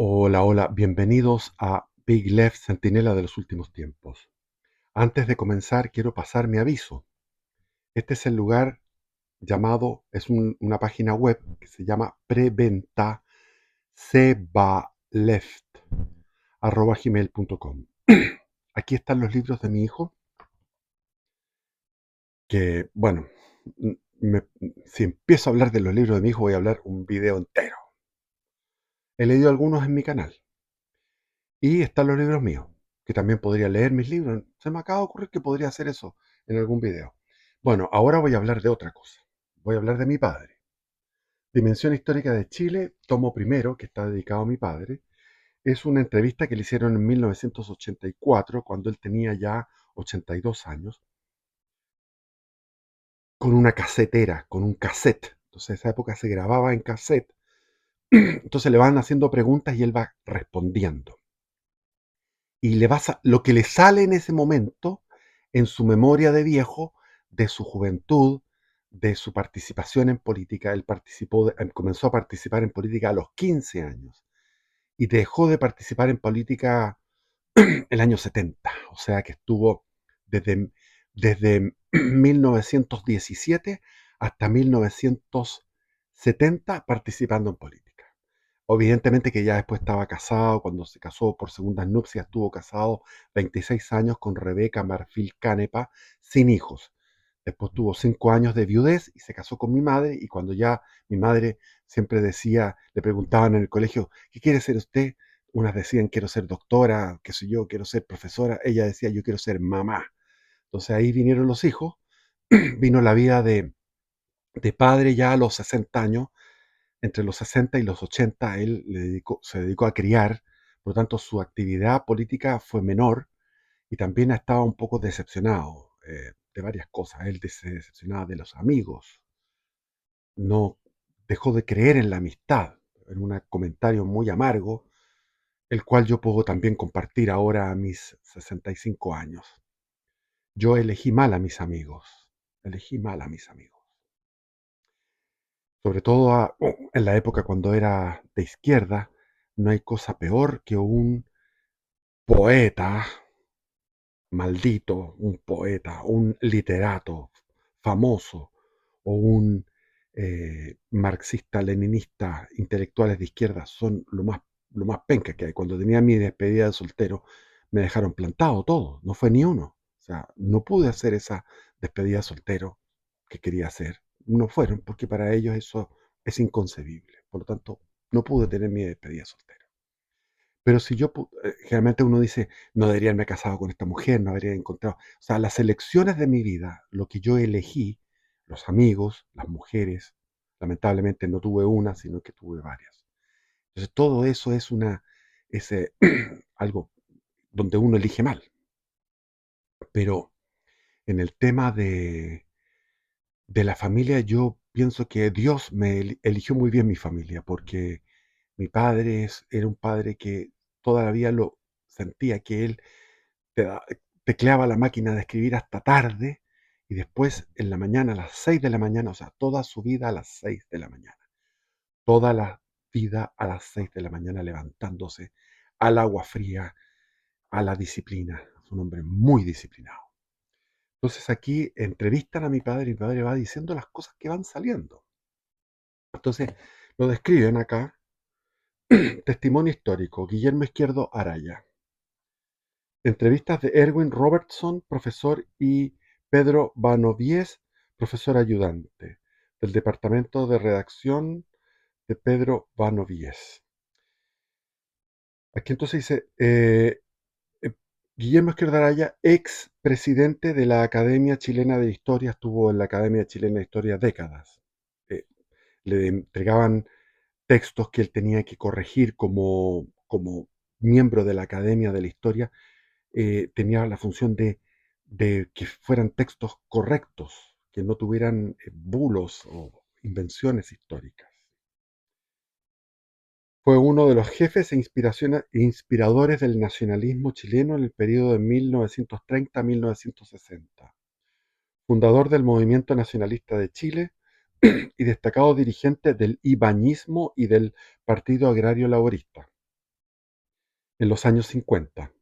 Hola, hola, bienvenidos a Big Left Centinela de los últimos tiempos. Antes de comenzar, quiero pasar mi aviso. Este es el lugar llamado, una página web que se llama preventa sebaleft@gmail.com. Aquí están los libros de mi hijo, que, bueno, si empiezo a hablar de los libros de mi hijo, voy a hablar un video entero. He leído algunos en mi canal. Y están los libros míos, que también podría leer mis libros. Se me acaba de ocurrir que podría hacer eso en algún video. Bueno, ahora voy a hablar de otra cosa. Voy a hablar de mi padre. Dimensión Histórica de Chile, tomo primero, que está dedicado a mi padre. Es una entrevista que le hicieron en 1984, cuando él tenía ya 82 años, con una casetera, con un cassette. Entonces, esa época se grababa en cassette. Entonces le van haciendo preguntas y él va respondiendo. Y lo que le sale en ese momento, en su memoria de viejo, de su juventud, de su participación en política. Él comenzó a participar en política a los 15 años y dejó de participar en política el año 70, o sea que estuvo desde 1917 hasta 1970 participando en política. Evidentemente que ya después estaba casado, cuando se casó por segundas nupcias, estuvo casado 26 años con Rebeca Marfil Canepa, sin hijos. Después tuvo 5 años de viudez y se casó con mi madre, y cuando ya mi madre siempre decía, le preguntaban en el colegio, ¿qué quiere ser usted? Unas decían, quiero ser doctora, qué sé yo, quiero ser profesora. Ella decía, yo quiero ser mamá. Entonces ahí vinieron los hijos, vino la vida de padre ya a los 60 años. Entre los 60 y los 80 él se dedicó a criar, por lo tanto su actividad política fue menor, y también estaba un poco decepcionado de varias cosas. Él se decepcionaba de los amigos, no dejó de creer en la amistad, en un comentario muy amargo, el cual yo puedo también compartir ahora a mis 65 años. Yo elegí mal a mis amigos, elegí mal a mis amigos. Sobre todo en la época cuando era de izquierda, no hay cosa peor que un poeta maldito, un poeta, un literato famoso, o un marxista-leninista, intelectuales de izquierda. Son lo más penca que hay. Cuando tenía mi despedida de soltero, me dejaron plantado todo, no fue ni uno. O sea, no pude hacer esa despedida de soltero que quería hacer. No fueron, porque para ellos eso es inconcebible. Por lo tanto, no pude tener mi despedida de soltero. Pero si generalmente uno dice, no debería haberme casado con esta mujer, no debería haber encontrado. O sea, las elecciones de mi vida, lo que yo elegí, los amigos, las mujeres, lamentablemente no tuve una, sino que tuve varias. Entonces, todo eso es algo donde uno elige mal. Pero en el tema de la familia, yo pienso que Dios eligió muy bien mi familia, porque mi padre era un padre que toda la vida lo sentía, que él te tecleaba la máquina de escribir hasta tarde, y después en la mañana, a las 6 de la mañana, o sea, toda su vida a las 6 de la mañana. Toda la vida a las 6 de la mañana levantándose al agua fría, a la disciplina. Es un hombre muy disciplinado. Entonces aquí entrevistan a mi padre y mi padre va diciendo las cosas que van saliendo. Entonces lo describen acá. Testimonio histórico, Guillermo Izquierdo Araya. Entrevistas de Erwin Robertson, profesor, y Pedro Banovies, profesor ayudante, del departamento de redacción de Pedro Banovies. Aquí entonces dice, eh, Guillermo Izquierdo Araya, ex presidente de la Academia Chilena de Historia, estuvo en la Academia Chilena de Historia décadas. Eh, Le entregaban textos que él tenía que corregir como miembro de la Academia de la Historia. Tenía la función de que fueran textos correctos, que no tuvieran bulos o invenciones históricas. Fue uno de los jefes inspiradores del nacionalismo chileno en el periodo de 1930 a 1960, fundador del Movimiento Nacionalista de Chile y destacado dirigente del ibañismo y del Partido Agrario Laborista. en los años 50.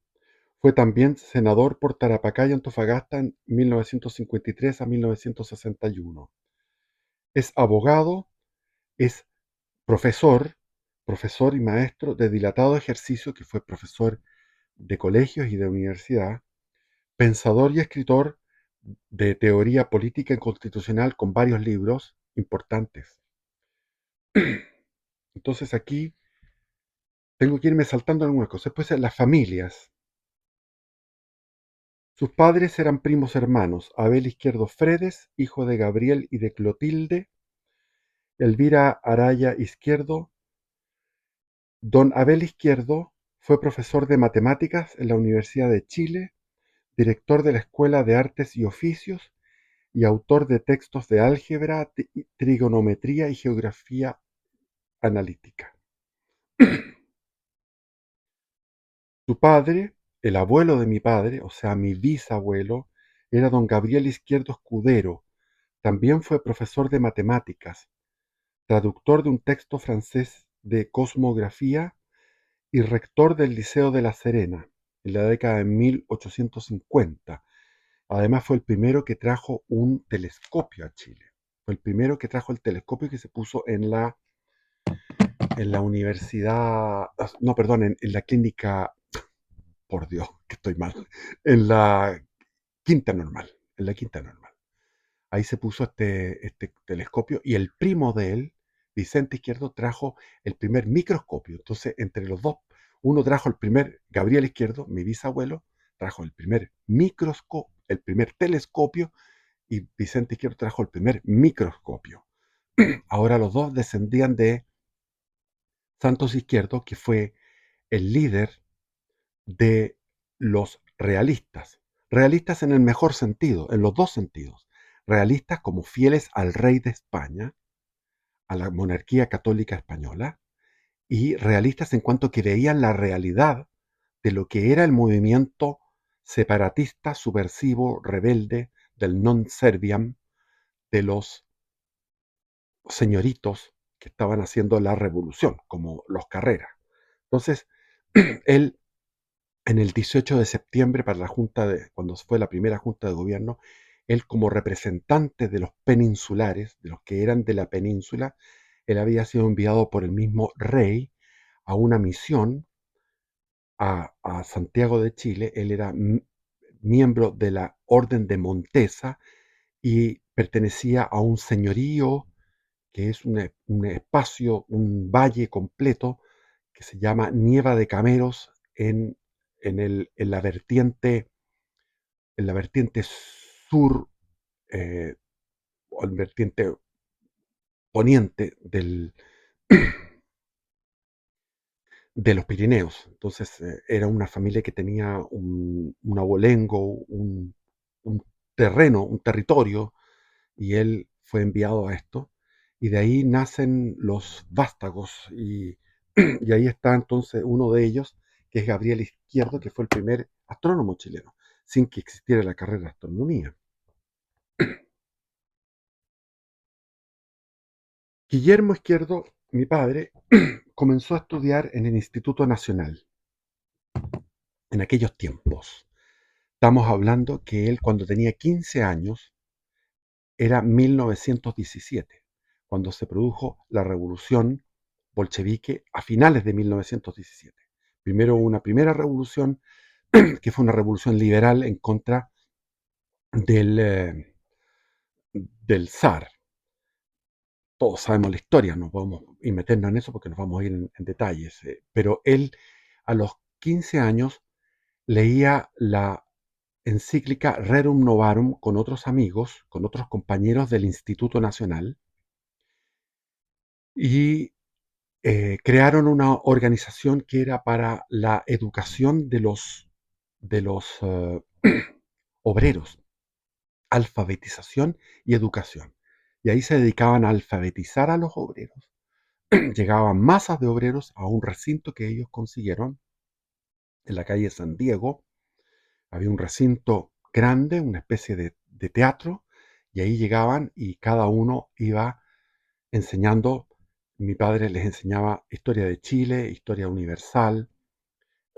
Fue también senador por Tarapacá y Antofagasta en 1953 a 1961. Es abogado, es profesor, profesor y maestro de dilatado ejercicio, que fue profesor de colegios y de universidad, pensador y escritor de teoría política y constitucional con varios libros importantes. Entonces aquí tengo que irme saltando algunas cosas. Después las familias. Sus padres eran primos hermanos: Abel Izquierdo Fredes, hijo de Gabriel y de Clotilde, Elvira Araya Izquierdo. Don Abel Izquierdo fue profesor de matemáticas en la Universidad de Chile, director de la Escuela de Artes y Oficios y autor de textos de álgebra, trigonometría y geografía analítica. Su padre, el abuelo de mi padre, o sea, mi bisabuelo, era don Gabriel Izquierdo Escudero. También fue profesor de matemáticas, traductor de un texto francés de cosmografía y rector del Liceo de La Serena en la década de 1850. Además fue el primero que trajo un telescopio a Chile. Fue el primero que trajo el telescopio que se puso en la universidad, no, perdón, en la clínica, por Dios, que estoy mal, en la quinta normal, en la quinta normal. Ahí se puso este telescopio y el primo de él, Vicente Izquierdo, trajo el primer microscopio. Entonces, entre los dos, uno trajo el primer, Gabriel Izquierdo, mi bisabuelo, trajo el primer microscopio, el primer telescopio, y Vicente Izquierdo trajo el primer microscopio. Ahora los dos descendían de Santos Izquierdo, que fue el líder de los realistas. Realistas en el mejor sentido, en los dos sentidos. Realistas como fieles al rey de España, a la monarquía católica española, y realistas en cuanto que veían la realidad de lo que era el movimiento separatista, subversivo, rebelde del non serviam, de los señoritos que estaban haciendo la revolución, como los Carrera. Entonces, él en el 18 de septiembre, para la cuando fue la primera junta de gobierno, él como representante de los peninsulares, de los que eran de la península, él había sido enviado por el mismo rey a una misión a Santiago de Chile. Él era miembro de la Orden de Montesa y pertenecía a un señorío que es un espacio, un valle completo que se llama Nieva de Cameros en la vertiente sur, eh, o en vertiente poniente de los Pirineos. Entonces era una familia que tenía un abolengo, un terreno, un territorio, y él fue enviado a esto. Y de ahí nacen los vástagos, y ahí está entonces uno de ellos, que es Gabriel Izquierdo, que fue el primer astrónomo chileno, sin que existiera la carrera de astronomía. Guillermo Izquierdo, mi padre, comenzó a estudiar en el Instituto Nacional en aquellos tiempos. Estamos hablando que él, cuando tenía 15 años, era 1917, cuando se produjo la revolución bolchevique a finales de 1917. Primero hubo una primera revolución, que fue una revolución liberal en contra del, del zar. Todos sabemos la historia, no podemos ir meternos en eso porque nos vamos a ir en detalles. Pero él, a los 15 años, leía la encíclica Rerum Novarum con otros amigos, con otros compañeros del Instituto Nacional, y crearon una organización que era para la educación de los obreros, alfabetización y educación. Y ahí se dedicaban a alfabetizar a los obreros. Llegaban masas de obreros a un recinto que ellos consiguieron en la calle San Diego. Había un recinto grande, una especie de teatro, y ahí llegaban y cada uno iba enseñando. Mi padre les enseñaba historia de Chile, historia universal,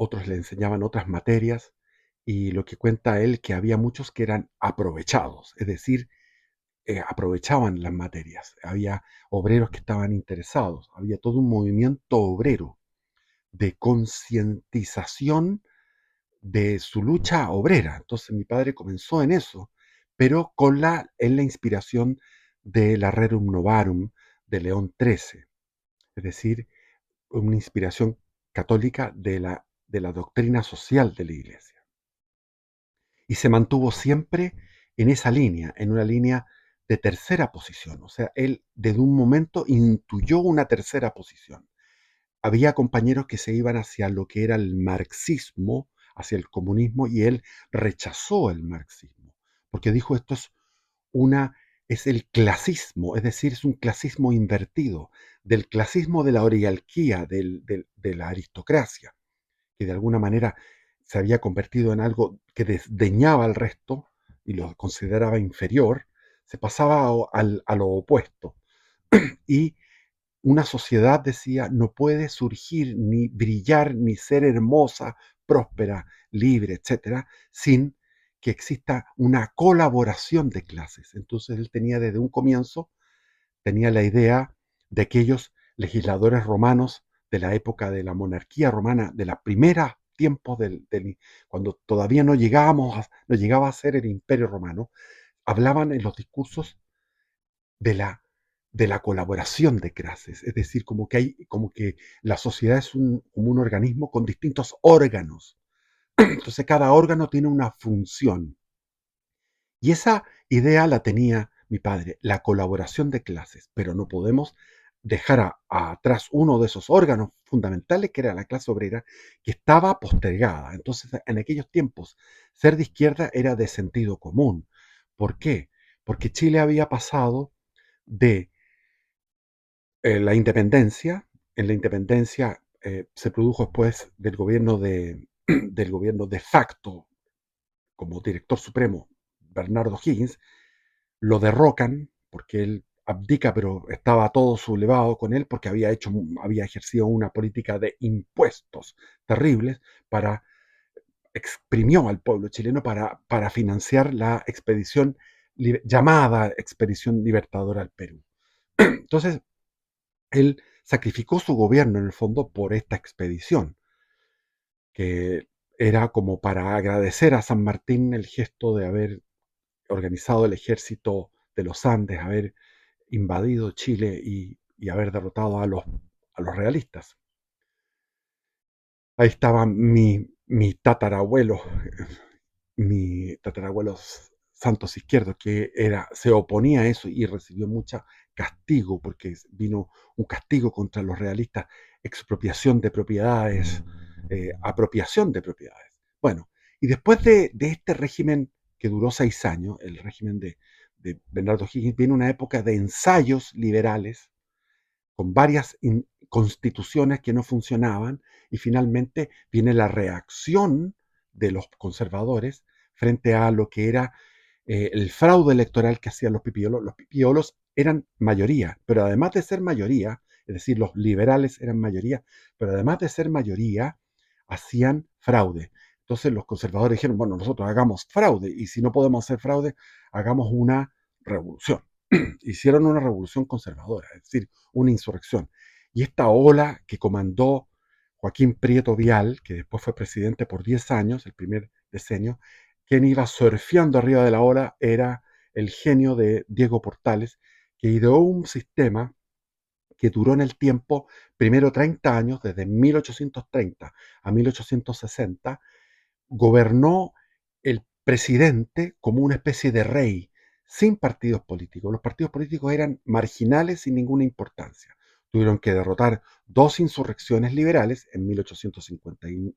otros le enseñaban otras materias, y lo que cuenta él, que había muchos que eran aprovechados, es decir, aprovechaban las materias. Había obreros que estaban interesados, había todo un movimiento obrero de concientización de su lucha obrera. Entonces mi padre comenzó en eso, pero en la inspiración de la Rerum Novarum de León XIII, es decir, una inspiración católica de la doctrina social de la Iglesia. Y se mantuvo siempre en esa línea, en una línea de tercera posición. O sea, él desde un momento intuyó una tercera posición. Había compañeros que se iban hacia lo que era el marxismo, hacia el comunismo, y él rechazó el marxismo, porque dijo esto es el clasismo, es decir, es un clasismo invertido, del clasismo de la oligarquía, de la aristocracia, que de alguna manera se había convertido en algo que desdeñaba al resto y lo consideraba inferior, se pasaba a lo opuesto. Y una sociedad, decía, no puede surgir, ni brillar, ni ser hermosa, próspera, libre, etcétera, sin que exista una colaboración de clases. Entonces él tenía desde un comienzo, tenía la idea de aquellos legisladores romanos de la época de la monarquía romana, de la primera tiempos cuando todavía no llegaba a ser el imperio romano, hablaban en los discursos de de la colaboración de clases, es decir, como que la sociedad es como un organismo con distintos órganos. Entonces cada órgano tiene una función. Y esa idea la tenía mi padre, la colaboración de clases, pero no podemos dejar atrás uno de esos órganos fundamentales, que era la clase obrera, que estaba postergada. Entonces, en aquellos tiempos, ser de izquierda era de sentido común. ¿Por qué? Porque Chile había pasado de la independencia. En la independencia se produjo después del gobierno de facto, como director supremo, Bernardo Higgins. Lo derrocan porque él abdica, pero estaba todo sublevado con él porque había ejercido una política de impuestos terribles para exprimió al pueblo chileno para financiar la expedición llamada Expedición Libertadora al Perú. Entonces, él sacrificó su gobierno en el fondo por esta expedición, que era como para agradecer a San Martín el gesto de haber organizado el ejército de los Andes, haber invadido Chile y haber derrotado a los realistas. Ahí estaba mi tatarabuelo Santos Izquierdo, se oponía a eso y recibió mucho castigo, porque vino un castigo contra los realistas, expropiación de propiedades, apropiación de propiedades. Bueno, y después de este régimen que duró 6 años, el régimen de Bernardo Higgins, viene una época de ensayos liberales con varias constituciones que no funcionaban, y finalmente viene la reacción de los conservadores frente a lo que era el fraude electoral que hacían los pipiolos. Los pipiolos eran mayoría, pero además de ser mayoría, es decir, los liberales eran mayoría, pero además de ser mayoría, hacían fraude. Entonces los conservadores dijeron, bueno, nosotros hagamos fraude, y si no podemos hacer fraude, hagamos una revolución. Hicieron una revolución conservadora, es decir, una insurrección. Y esta ola que comandó Joaquín Prieto Vial, que después fue presidente por 10 años, el primer decenio, quien iba surfeando arriba de la ola era el genio de Diego Portales, que ideó un sistema que duró en el tiempo primero 30 años, desde 1830 a 1860, gobernó el presidente como una especie de rey, sin partidos políticos. Los partidos políticos eran marginales, sin ninguna importancia. Tuvieron que derrotar dos insurrecciones liberales en 1851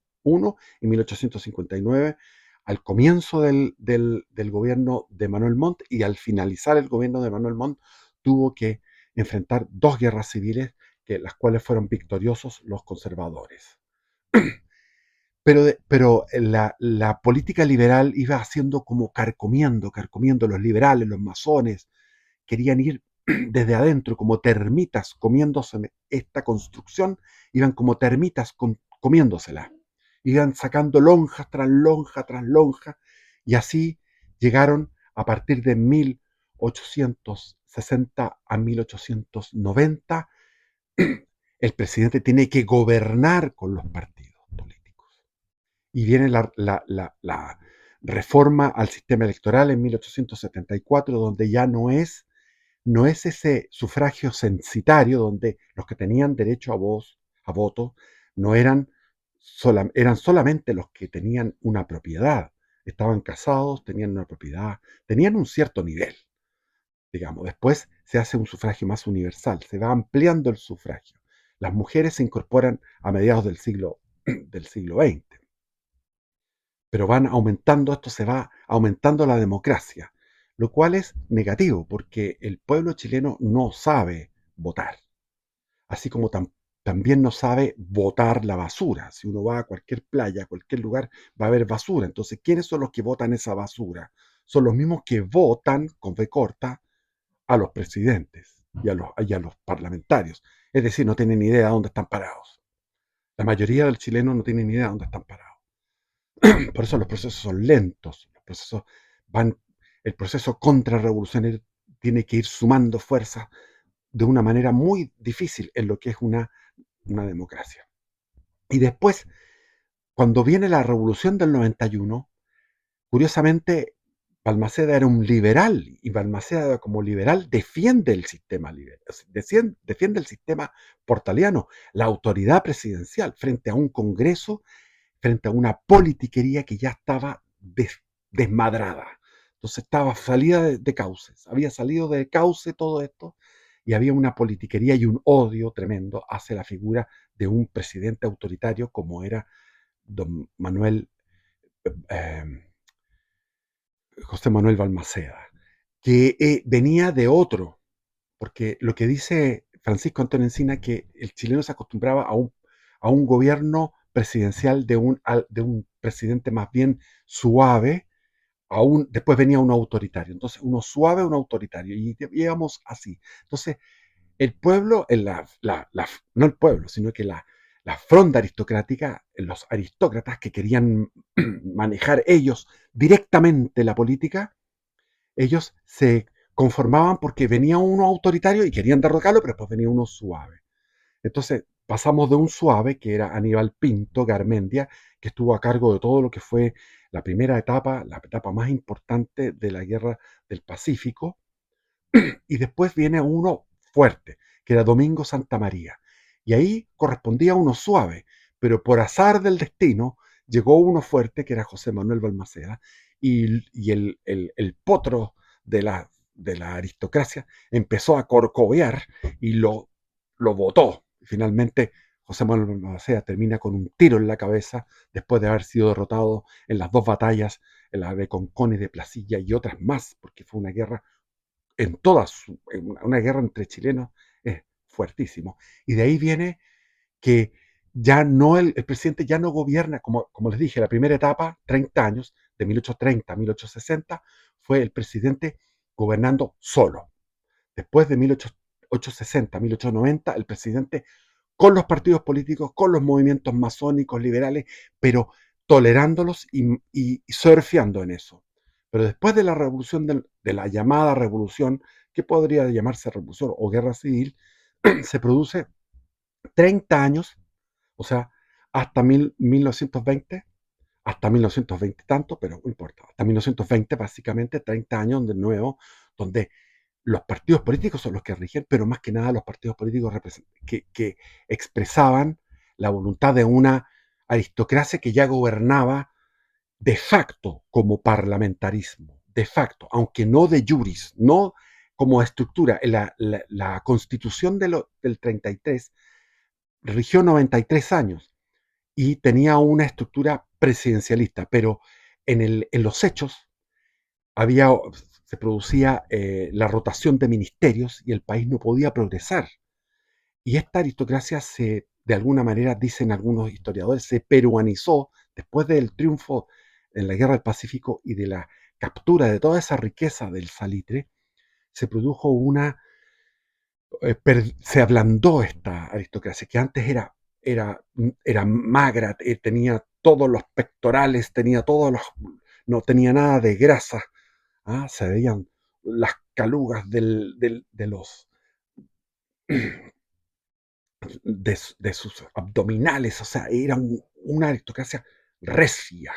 y 1859, al comienzo del gobierno de Manuel Montt, y al finalizar el gobierno de Manuel Montt tuvo que enfrentar dos guerras civiles, las cuales fueron victoriosos los conservadores. Pero la política liberal iba haciendo como carcomiendo los liberales, los masones, querían ir desde adentro como termitas comiéndose esta construcción, iban como termitas comiéndosela. iban sacando lonja tras lonja tras lonja, y así llegaron a partir de 1860 a 1890. El presidente tiene que gobernar con los partidos políticos. Y viene la reforma al sistema electoral en 1874, donde ya no es ese sufragio censitario, donde los que tenían derecho a voto no eran solamente los que tenían una propiedad, estaban casados, tenían una propiedad, tenían un cierto nivel, digamos. Después se hace un sufragio más universal, se va ampliando el sufragio. Las mujeres se incorporan a mediados del siglo XX, pero van aumentando, esto se va aumentando la democracia, lo cual es negativo porque el pueblo chileno no sabe votar, así como también no sabe votar la basura. Si uno va a cualquier playa, a cualquier lugar, va a haber basura. Entonces, ¿quiénes son los que votan esa basura? Son los mismos que votan, con V corta, a los presidentes y a los parlamentarios. Es decir, no tienen ni idea de dónde están parados. La mayoría del chileno no tiene ni idea de dónde están parados. Por eso los procesos son lentos, los procesos van, el proceso contrarrevolucionario tiene que ir sumando fuerzas de una manera muy difícil en lo que es una democracia. Y después, cuando viene la revolución del 91, curiosamente, Balmaceda era un liberal, y Balmaceda como liberal defiende el sistema liberal, defiende el sistema portaliano, la autoridad presidencial frente a un Congreso, frente a una politiquería que ya estaba desmadrada. Entonces estaba salida de cauces, había salido de cauce todo esto, y había una politiquería y un odio tremendo hacia la figura de un presidente autoritario como era don Manuel, eh, José Manuel Balmaceda, que venía de otro, porque lo que dice Francisco Antonio Encina, que el chileno se acostumbraba a un gobierno presidencial de un presidente más bien suave, después venía uno autoritario. Entonces, uno suave, uno autoritario, y íbamos así. Entonces, el pueblo, no el pueblo, sino que la fronda aristocrática, los aristócratas que querían manejar ellos directamente la política, ellos se conformaban porque venía uno autoritario y querían derrocarlo, pero después venía uno suave. Entonces pasamos de un suave, que era Aníbal Pinto Garmendia, que estuvo a cargo de todo lo que fue la primera etapa, la etapa más importante de la guerra del Pacífico, y después viene uno fuerte, que era Domingo Santa María. Y ahí correspondía a uno suave, pero por azar del destino llegó uno fuerte, que era José Manuel Balmaceda, y el potro de la aristocracia empezó a corcovear y lo botó. Finalmente, José Manuel Balmaceda termina con un tiro en la cabeza después de haber sido derrotado en las dos batallas, en la de Concón y de Placilla y otras más, porque fue una guerra una guerra entre chilenos es fuertísimo. Y de ahí viene que ya no el presidente ya no gobierna, como les dije, la primera etapa, 30 años, de 1830 a 1860, fue el presidente gobernando solo. Después de 1860 a 1890, el presidente con los partidos políticos, con los movimientos masónicos, liberales, pero tolerándolos y surfeando en eso. Pero después de la revolución, de la llamada revolución, que podría llamarse revolución o guerra civil, se produce 30 años, o sea, hasta 1920, hasta 1920 tanto, pero no importa, hasta 1920 básicamente, 30 años de nuevo, donde los partidos políticos son los que rigen, pero más que nada los partidos políticos que expresaban la voluntad de una aristocracia que ya gobernaba de facto como parlamentarismo, de facto, aunque no de juris, no como estructura. La constitución del 33 rigió 93 años y tenía una estructura presidencialista, pero en los hechos había, se producía la rotación de ministerios y el país no podía progresar. Y esta aristocracia de alguna manera, dicen algunos historiadores, se peruanizó después del triunfo en la Guerra del Pacífico y de la captura de toda esa riqueza del salitre. Se produjo se ablandó esta aristocracia, que antes era magra, tenía todos los pectorales, no tenía nada de grasa. Se veían las calugas de los de sus abdominales, o sea, era una aristocracia recia,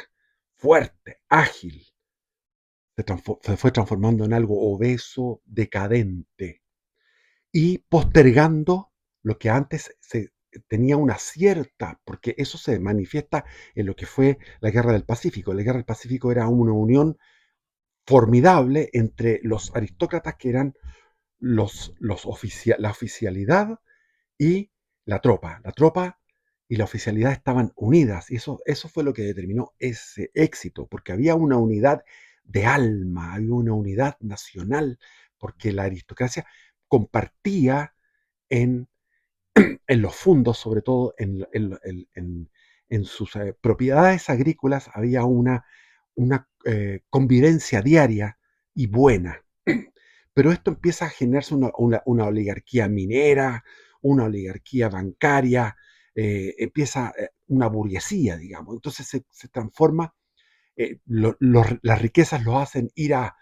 fuerte, ágil. Se fue transformando en algo obeso, decadente y postergando lo que antes se tenía una cierta, porque eso se manifiesta en lo que fue la Guerra del Pacífico. La Guerra del Pacífico era una unión formidable entre los aristócratas que eran la oficialidad y la tropa. La tropa y la oficialidad estaban unidas y eso fue lo que determinó ese éxito, porque había una unidad de alma, había una unidad nacional, porque la aristocracia compartía en, en los fundos, sobre todo en sus propiedades agrícolas, había una convivencia diaria y buena. Pero esto empieza a generarse una oligarquía minera, una oligarquía bancaria, empieza una burguesía, digamos. Entonces se transforma, las riquezas lo hacen ir a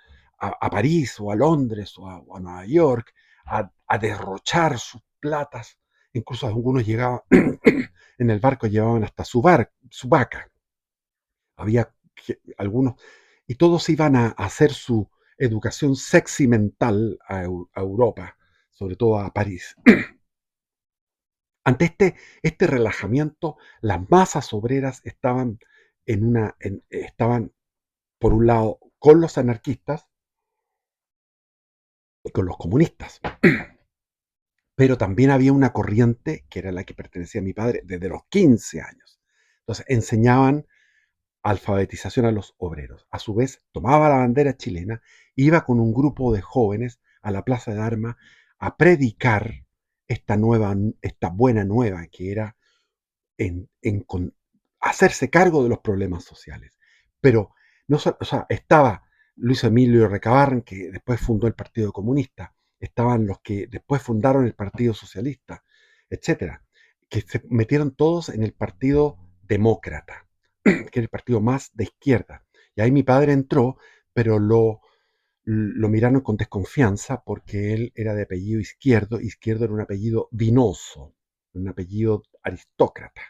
París o a Londres o a Nueva York a derrochar sus platas. Incluso algunos llegaban, en el barco llevaban hasta su vaca. Había algunos, y todos iban a hacer su educación sexy mental a Europa, sobre todo a París. Ante este relajamiento, las masas obreras estaban, por un lado, con los anarquistas y con los comunistas. Pero también había una corriente, que era la que pertenecía a mi padre, desde los 15 años. Entonces, enseñaban alfabetización a los obreros. A su vez, tomaba la bandera chilena, iba con un grupo de jóvenes a la Plaza de Armas a predicar esta buena nueva, que era hacerse cargo de los problemas sociales. Pero no, o sea, estaba Luis Emilio Recabarren, que después fundó el Partido Comunista, estaban los que después fundaron el Partido Socialista, etcétera, que se metieron todos en el Partido Demócrata, que era el partido más de izquierda. Y ahí mi padre entró, pero lo miraron con desconfianza porque él era de apellido Izquierdo. Izquierdo era un apellido vinoso, un apellido aristócrata.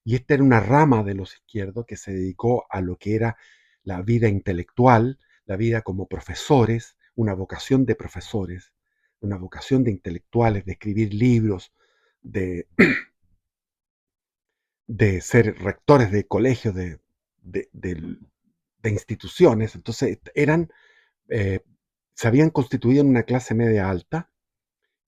Y esta era una rama de los izquierdos que se dedicó a lo que era la vida intelectual, la vida como profesores, una vocación de profesores, una vocación de intelectuales, de escribir libros, de, de ser rectores de colegios, de, de- de instituciones. Entonces eh, se habían constituido en una clase media alta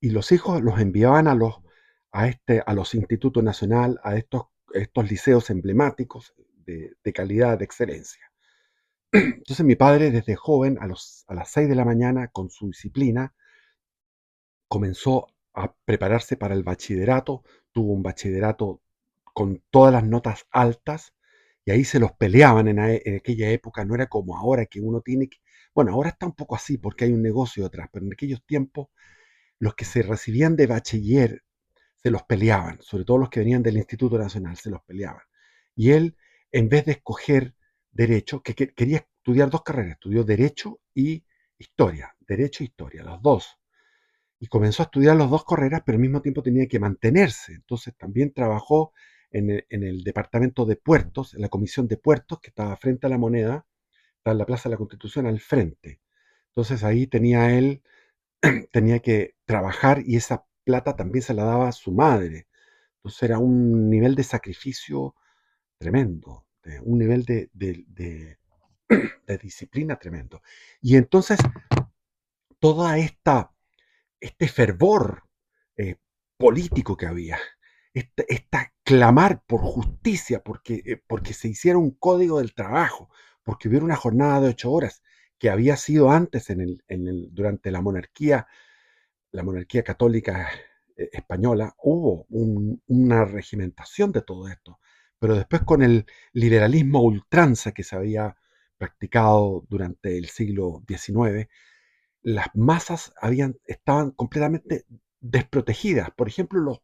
y los hijos los enviaban a los institutos nacional, a estos liceos emblemáticos de calidad, de excelencia. Entonces mi padre desde joven, a las 6 de la mañana, con su disciplina, comenzó a prepararse para el bachillerato, tuvo un bachillerato con todas las notas altas, y ahí se los peleaban en aquella época. No era como ahora que uno tiene que... Bueno, ahora está un poco así porque hay un negocio detrás, pero en aquellos tiempos los que se recibían de bachiller se los peleaban, sobre todo los que venían del Instituto Nacional, se los peleaban. Y él, en vez de escoger derecho, que quería estudiar dos carreras, estudió derecho e historia, las dos. Y comenzó a estudiar las dos carreras, pero al mismo tiempo tenía que mantenerse. Entonces también trabajó en el departamento de puertos, en la comisión de puertos, que estaba frente a la Moneda, está en la Plaza de la Constitución al frente. Entonces ahí tenía que trabajar y esa plata también se la daba a su madre. Entonces era un nivel de sacrificio tremendo, un nivel de disciplina tremendo. Y entonces toda este fervor eh, político que había, esta clamar por justicia, porque se hiciera un código del trabajo, porque hubiera una jornada de 8 horas, que había sido antes durante la monarquía católica española, hubo una regimentación de todo esto, pero después con el liberalismo a ultranza que se había practicado durante el siglo XIX, las masas estaban completamente desprotegidas. Por ejemplo,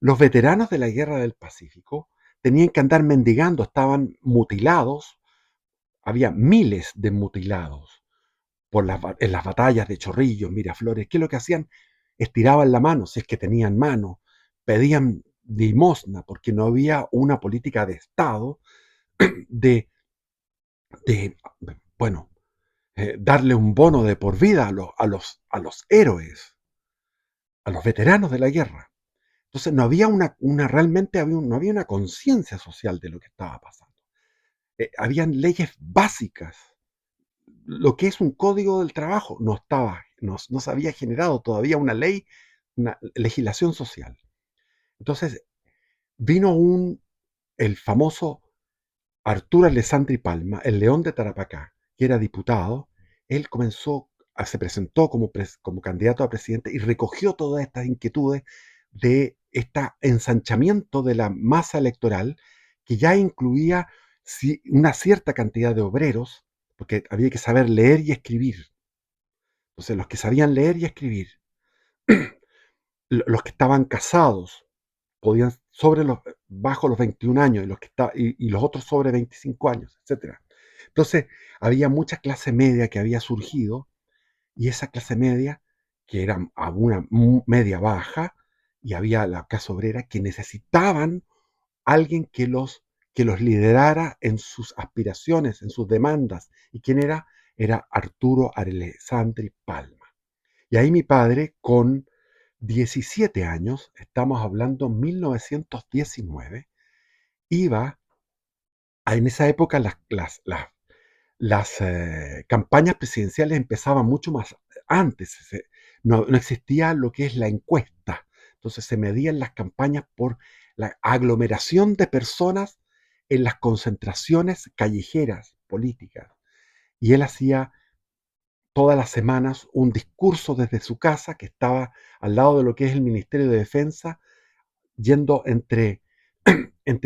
los veteranos de la Guerra del Pacífico tenían que andar mendigando, estaban mutilados, había miles de mutilados en las batallas de Chorrillos, Miraflores. ¿Qué es lo que hacían? Estiraban la mano, si es que tenían mano, pedían limosna, porque no había una política de Estado de, de bueno, darle un bono de por vida a los héroes, a los veteranos de la guerra. Entonces no había realmente no había una conciencia social de lo que estaba pasando. Habían leyes básicas. Lo que es un código del trabajo no se había generado todavía una ley, una legislación social. Entonces vino el famoso Arturo Alessandri Palma, el León de Tarapacá, que era diputado. Él se presentó como candidato a presidente y recogió todas estas inquietudes de este ensanchamiento de la masa electoral, que ya incluía una cierta cantidad de obreros, porque había que saber leer y escribir. Entonces, los que sabían leer y escribir, los que estaban casados, podían bajo los 21 años, y los otros sobre 25 años, etcétera. Entonces, había mucha clase media que había surgido, y esa clase media, que era una media baja, y había la clase obrera, que necesitaban alguien que los liderara en sus aspiraciones, en sus demandas. ¿Y quién era? Era Arturo Alessandri Palma. Y ahí mi padre, con 17 años, estamos hablando 1919, iba en esa época las campañas presidenciales empezaban mucho más antes. No existía lo que es la encuesta. Entonces se medían las campañas por la aglomeración de personas en las concentraciones callejeras políticas. Y él hacía todas las semanas un discurso desde su casa, que estaba al lado de lo que es el Ministerio de Defensa, yendo entre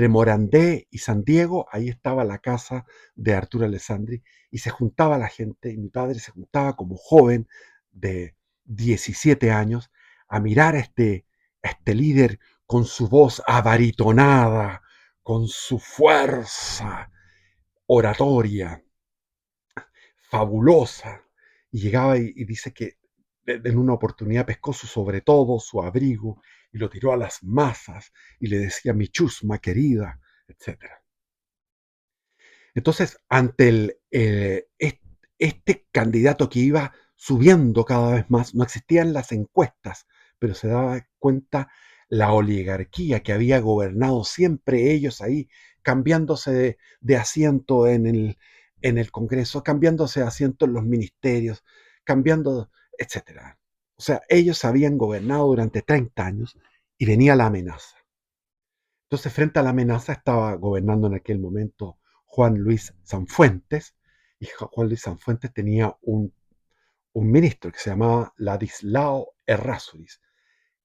Morandé y San Diego. Ahí estaba la casa de Arturo Alessandri, y se juntaba la gente, y mi padre se juntaba como joven de 17 años a mirar a este líder con su voz abaritonada, con su fuerza oratoria fabulosa. Y llegaba y dice que en una oportunidad pescó su sobre todo, su abrigo, y lo tiró a las masas y le decía: mi chusma querida, etcétera. Entonces, ante este candidato que iba subiendo cada vez más, no existían las encuestas, pero se daba cuenta la oligarquía que había gobernado siempre, ellos ahí, cambiándose de asiento en el Congreso, cambiándose de asiento en los ministerios, cambiando, etcétera. O sea, ellos habían gobernado durante 30 años, y venía la amenaza. Entonces, frente a la amenaza, estaba gobernando en aquel momento Juan Luis Sanfuentes, y Juan Luis Sanfuentes tenía un ministro que se llamaba Ladislao Errázuriz,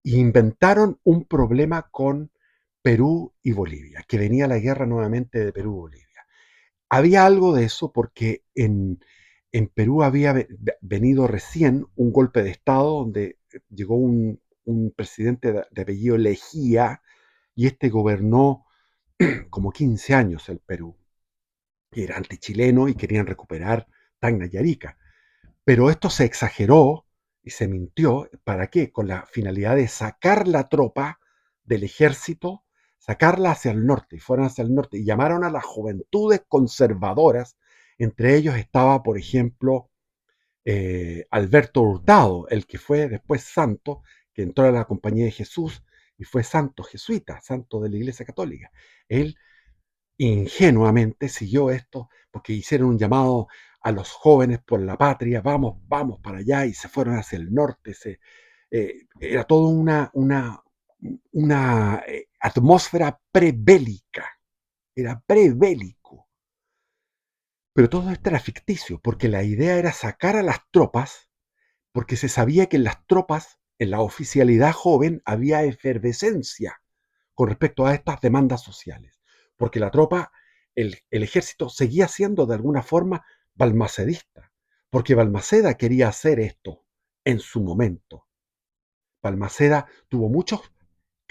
y inventaron un problema con Perú y Bolivia, que venía la guerra nuevamente de Perú y Bolivia. Había algo de eso porque en Perú había venido recién un golpe de Estado donde llegó un presidente de apellido Lejía, y este gobernó como 15 años el Perú. Era antichileno y querían recuperar Tacna y Arica. Pero esto se exageró y se mintió. ¿Para qué? Con la finalidad de sacar la tropa del ejército, sacarla hacia el norte, y fueron hacia el norte, y llamaron a las juventudes conservadoras. Entre ellos estaba, por ejemplo, Alberto Hurtado, el que fue después santo, que entró a la Compañía de Jesús y fue santo jesuita, santo de la Iglesia Católica. Él ingenuamente siguió esto, porque hicieron un llamado a los jóvenes por la patria: vamos, vamos para allá, y se fueron hacia el norte. Era toda una atmósfera prebélica, era prebélico. Pero todo esto era ficticio, porque la idea era sacar a las tropas, porque se sabía que en las tropas, en la oficialidad joven, había efervescencia con respecto a estas demandas sociales, porque la tropa, el ejército, seguía siendo de alguna forma balmacedista, porque Balmaceda quería hacer esto en su momento. Balmaceda tuvo muchos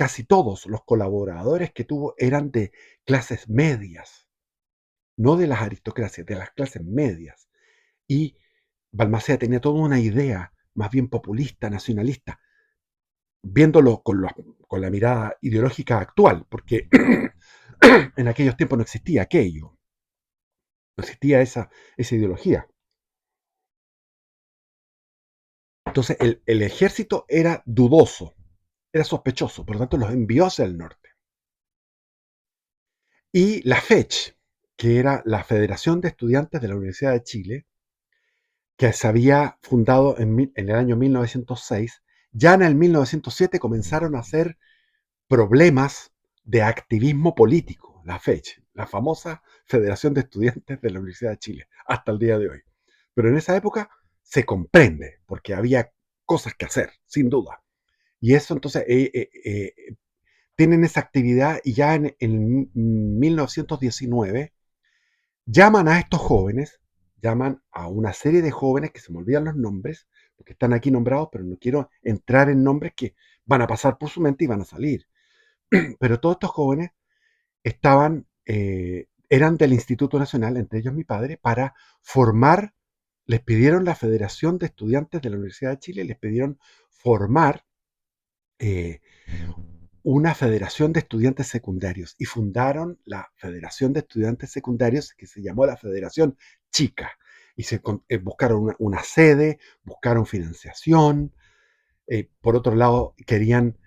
casi todos los colaboradores que tuvo eran de clases medias, no de las aristocracias, de las clases medias. Y Balmaceda tenía toda una idea más bien populista, nacionalista, viéndolo con la mirada ideológica actual, porque en aquellos tiempos no existía aquello, no existía esa ideología. Entonces el ejército era dudoso, era sospechoso, por lo tanto los envió hacia el norte. Y la FECH, que era la Federación de Estudiantes de la Universidad de Chile, que se había fundado en el año 1906, ya en el 1907 comenzaron a hacer problemas de activismo político, la FECH, la famosa Federación de Estudiantes de la Universidad de Chile, hasta el día de hoy. Pero en esa época se comprende, porque había cosas que hacer, sin duda. Y eso entonces tienen esa actividad y ya en 1919 llaman a estos jóvenes, llaman a una serie de jóvenes que se me olvidan los nombres, porque están aquí nombrados, pero no quiero entrar en nombres que van a pasar por su mente y van a salir. Pero todos estos jóvenes eran del Instituto Nacional, entre ellos mi padre, para formar, les pidieron la Federación de Estudiantes de la Universidad de Chile, les pidieron formar eh, una federación de estudiantes secundarios y fundaron la Federación de Estudiantes Secundarios que se llamó la Federación Chica y buscaron una sede, buscaron financiación, por otro lado querían,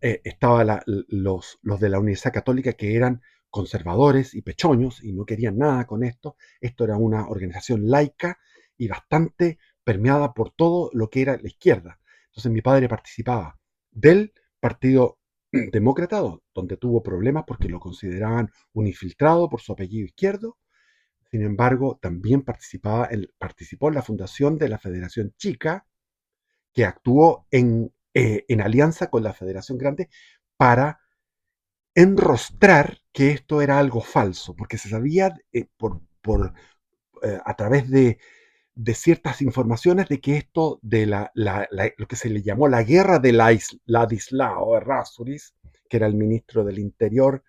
estaban los de la Universidad Católica que eran conservadores y pechoños y no querían nada con esto. Esto era una organización laica y bastante permeada por todo lo que era la izquierda. Entonces mi padre participaba del Partido Demócrata, donde tuvo problemas porque lo consideraban un infiltrado por su apellido izquierdo. Sin embargo, también participó en la fundación de la Federación Chica, que actuó en alianza con la Federación Grande para enrostrar que esto era algo falso, porque se sabía a través de ciertas informaciones de que esto de lo que se le llamó la guerra de Ladislao Errázuriz, que era el ministro del Interior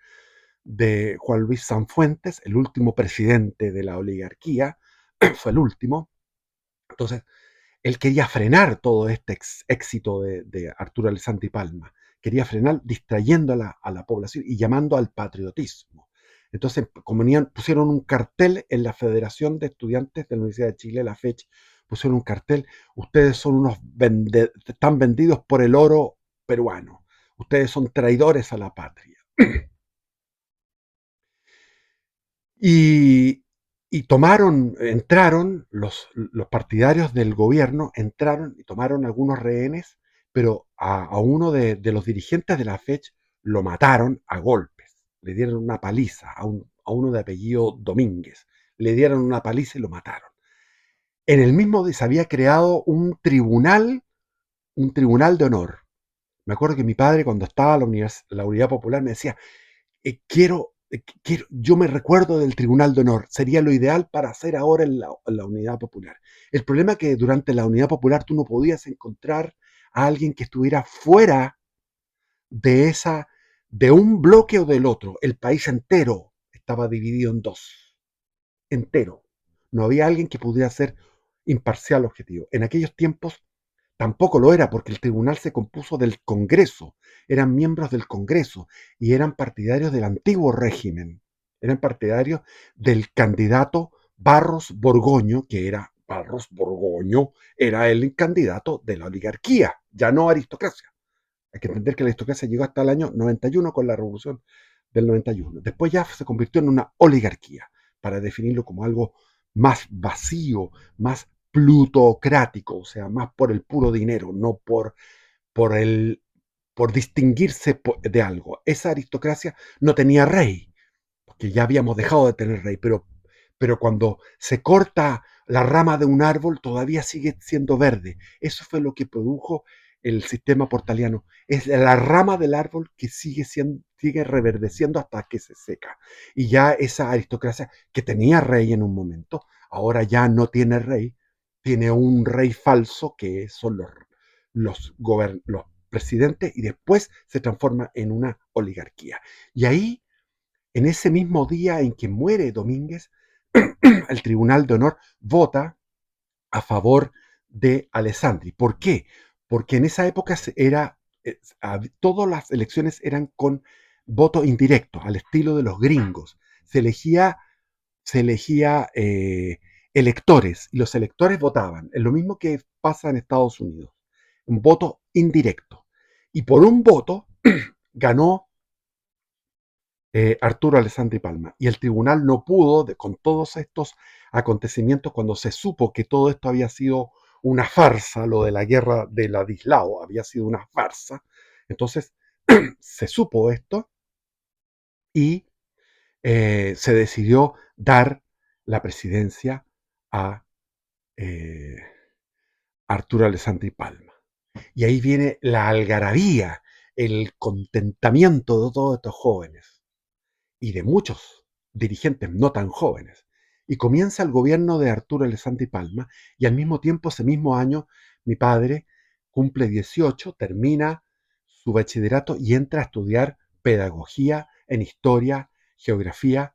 de Juan Luis Sanfuentes, el último presidente de la oligarquía, fue el último. Entonces, él quería frenar todo este éxito de Arturo Alessandri Palma, quería frenar distrayendo a la población y llamando al patriotismo. Entonces, pusieron un cartel en la Federación de Estudiantes de la Universidad de Chile, la FECH, pusieron un cartel: ustedes son están vendidos por el oro peruano, ustedes son traidores a la patria. Y, entraron los partidarios del gobierno, entraron y tomaron algunos rehenes, pero a uno de los dirigentes de la FECH lo mataron a golpes, le dieron una paliza a uno de apellido Domínguez, le dieron una paliza y lo mataron. En el mismo día se había creado un tribunal de honor. Me acuerdo que mi padre, cuando estaba en la Unidad Popular, me decía: yo me recuerdo del Tribunal de Honor, sería lo ideal para hacer ahora en la Unidad Popular. El problema es que durante la Unidad Popular tú no podías encontrar a alguien que estuviera fuera de de un bloque o del otro. El país entero estaba dividido en dos, entero. No había alguien que pudiera ser imparcial, objetivo. En aquellos tiempos tampoco lo era, porque el tribunal se compuso del Congreso, eran miembros del Congreso y eran partidarios del antiguo régimen, eran partidarios del candidato Barros Borgoño, que era Barros Borgoño, era el candidato de la oligarquía, ya no aristocracia. Hay que entender que la aristocracia llegó hasta el año 91 con la revolución del 91. Después ya se convirtió en una oligarquía, para definirlo como algo más vacío, más plutocrático, o sea, más por el puro dinero, no por, el, por distinguirse de algo. Esa aristocracia no tenía rey, porque ya habíamos dejado de tener rey, pero cuando se corta la rama de un árbol todavía sigue siendo verde. Eso fue lo que produjo el sistema portaliano. Es la rama del árbol que sigue reverdeciendo hasta que se seca. Y ya esa aristocracia que tenía rey en un momento, ahora ya no tiene rey, tiene un rey falso que son los presidente y después se transforma en una oligarquía. Y ahí, en ese mismo día en que muere Domínguez, el Tribunal de Honor vota a favor de Alessandri. ¿Por qué? Porque en esa época todas las elecciones eran con voto indirecto, al estilo de los gringos. Se elegía electores y los electores votaban. Es lo mismo que pasa en Estados Unidos. Un voto indirecto. Y por un voto ganó Arturo Alessandri Palma. Y el tribunal no pudo, con todos estos acontecimientos, cuando se supo que todo esto había sido una farsa, lo de la guerra de Ladislao había sido una farsa, entonces se supo esto y se decidió dar la presidencia a eh, Arturo Alessandri Palma. Y ahí viene la algarabía, el contentamiento de todos estos jóvenes y de muchos dirigentes no tan jóvenes. Y comienza el gobierno de Arturo Alessandri Palma y al mismo tiempo, ese mismo año, mi padre cumple 18, termina su bachillerato y entra a estudiar pedagogía en historia, geografía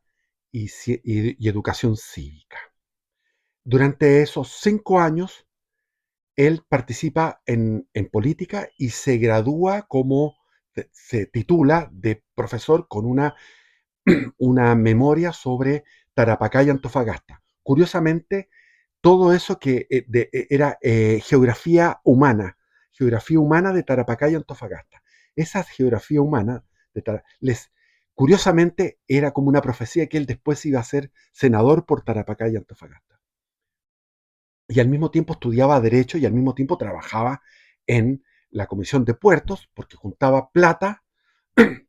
y educación cívica. Durante esos 5 años, él participa en política y se gradúa se titula de profesor con una memoria sobre Tarapacá y Antofagasta. Curiosamente, todo eso que era geografía humana de Tarapacá y Antofagasta. Esa geografía humana, curiosamente, era como una profecía que él después iba a ser senador por Tarapacá y Antofagasta. Y al mismo tiempo estudiaba Derecho y al mismo tiempo trabajaba en la Comisión de Puertos porque juntaba plata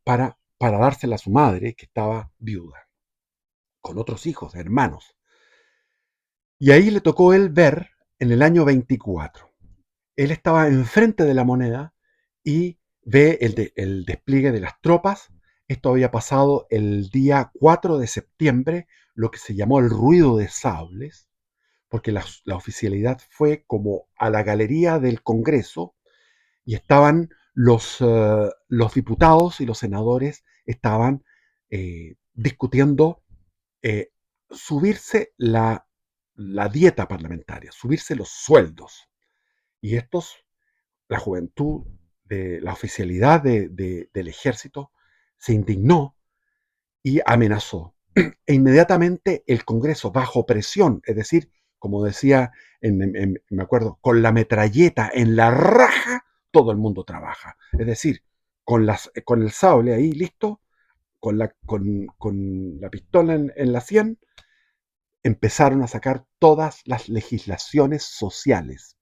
para dársela a su madre, que estaba viuda, con otros hijos, hermanos. Y ahí le tocó él ver en el año 24. Él estaba enfrente de la moneda y ve el despliegue de las tropas. Esto había pasado el día 4 de septiembre, lo que se llamó el ruido de sables, porque la oficialidad fue como a la galería del Congreso y estaban los diputados y los senadores estaban discutiendo eh, subirse la dieta parlamentaria, subirse los sueldos. Y la juventud, la oficialidad del ejército, se indignó y amenazó. E inmediatamente el Congreso, bajo presión, es decir, como decía, me acuerdo, con la metralleta en la raja, todo el mundo trabaja. Es decir, con el sable ahí listo, con la pistola en la sien, empezaron a sacar todas las legislaciones sociales.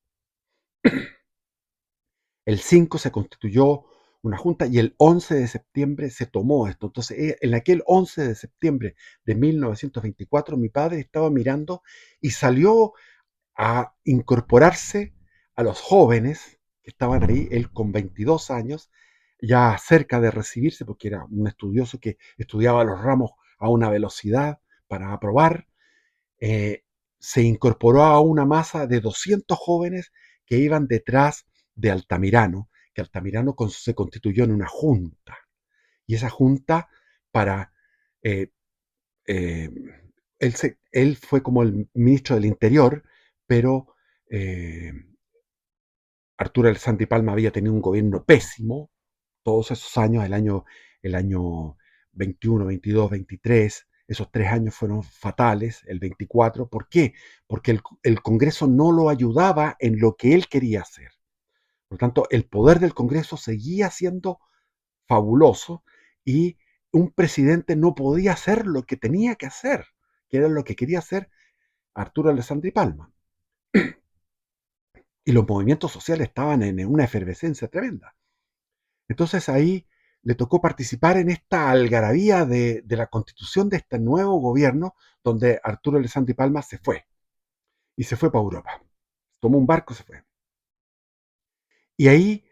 El 5 se constituyó una junta y el 11 de septiembre se tomó esto. Entonces, en aquel 11 de septiembre de 1924, mi padre estaba mirando y salió a incorporarse a los jóvenes que estaban ahí, él con 22 años, ya cerca de recibirse, porque era un estudioso que estudiaba los ramos a una velocidad para aprobar. eh, Se incorporó a una masa de 200 jóvenes que iban detrás de Altamirano, que Altamirano se constituyó en una junta. Y esa junta para... eh, eh, él fue como el ministro del Interior, pero eh, Arturo Alessandri Palma había tenido un gobierno pésimo todos esos años, el año 21, 22, 23, esos 3 años fueron fatales, el 24. ¿Por qué? Porque el Congreso no lo ayudaba en lo que él quería hacer. Por lo tanto, el poder del Congreso seguía siendo fabuloso y un presidente no podía hacer lo que tenía que hacer, que era lo que quería hacer Arturo Alessandri Palma. Y los movimientos sociales estaban en una efervescencia tremenda. Entonces ahí le tocó participar en esta algarabía de la constitución de este nuevo gobierno, donde Arturo Alessandri Palma se fue, y se fue para Europa. Tomó un barco y se fue. Y ahí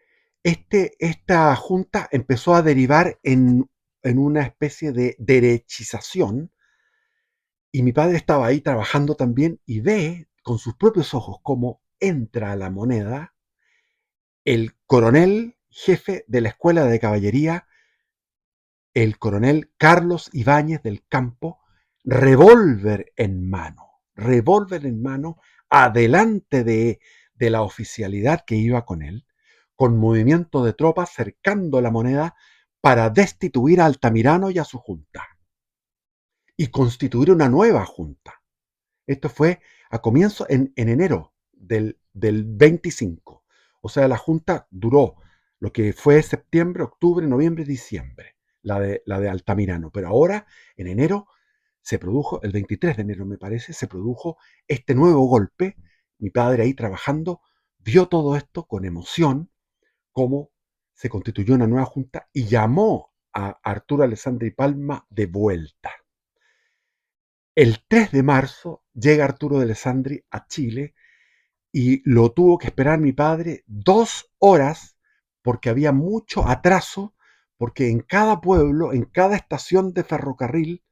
esta junta empezó a derivar en una especie de derechización, y mi padre estaba ahí trabajando también y ve con sus propios ojos cómo entra a la moneda el coronel jefe de la Escuela de Caballería, el coronel Carlos Ibáñez del Campo, revólver en mano, adelante de la oficialidad que iba con él, con movimiento de tropas cercando la Moneda para destituir a Altamirano y a su junta y constituir una nueva junta. Esto fue a comienzo en enero del 25. O sea, la junta duró lo que fue septiembre, octubre, noviembre, diciembre, la de Altamirano. Pero ahora, en enero, se produjo, el 23 de enero me parece, se produjo este nuevo golpe. Mi padre ahí trabajando vio todo esto con emoción, cómo se constituyó una nueva junta y llamó a Arturo Alessandri Palma de vuelta. El 3 de marzo llega Arturo de Alessandri a Chile y lo tuvo que esperar mi padre 2 horas porque había mucho atraso, porque en cada pueblo, en cada estación de ferrocarril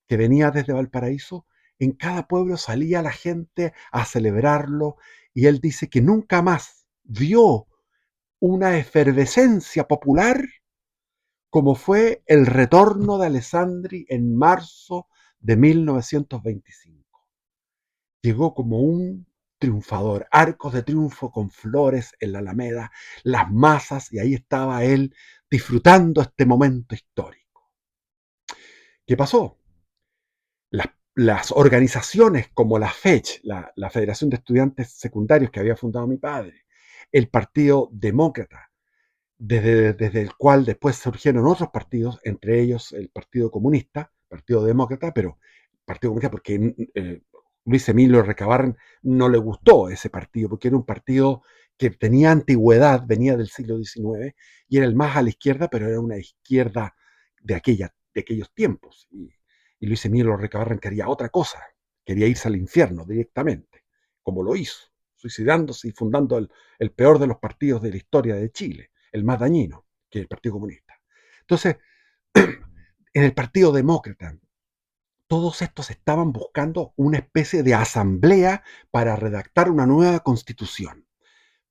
que venía desde Valparaíso, en cada pueblo salía la gente a celebrarlo y él dice que nunca más vio una efervescencia popular como fue el retorno de Alessandri en marzo de 1925. Llegó como un triunfador, arcos de triunfo con flores en la Alameda, las masas, y ahí estaba él disfrutando este momento histórico. ¿Qué pasó? Las organizaciones como la FECH, la Federación de Estudiantes Secundarios que había fundado mi padre, el Partido Demócrata, desde el cual después surgieron otros partidos, entre ellos el Partido Comunista, Partido Demócrata, pero Partido Comunista porque Luis Emilio Recabarren no le gustó ese partido, porque era un partido que tenía antigüedad, venía del siglo XIX, y era el más a la izquierda, pero era una izquierda de aquellos tiempos. Y Luis Emilio Recabarren quería otra cosa, quería irse al infierno directamente, como lo hizo, suicidándose y fundando el peor de los partidos de la historia de Chile, el más dañino, que es el Partido Comunista. Entonces, en el Partido Demócrata, todos estos estaban buscando una especie de asamblea para redactar una nueva constitución.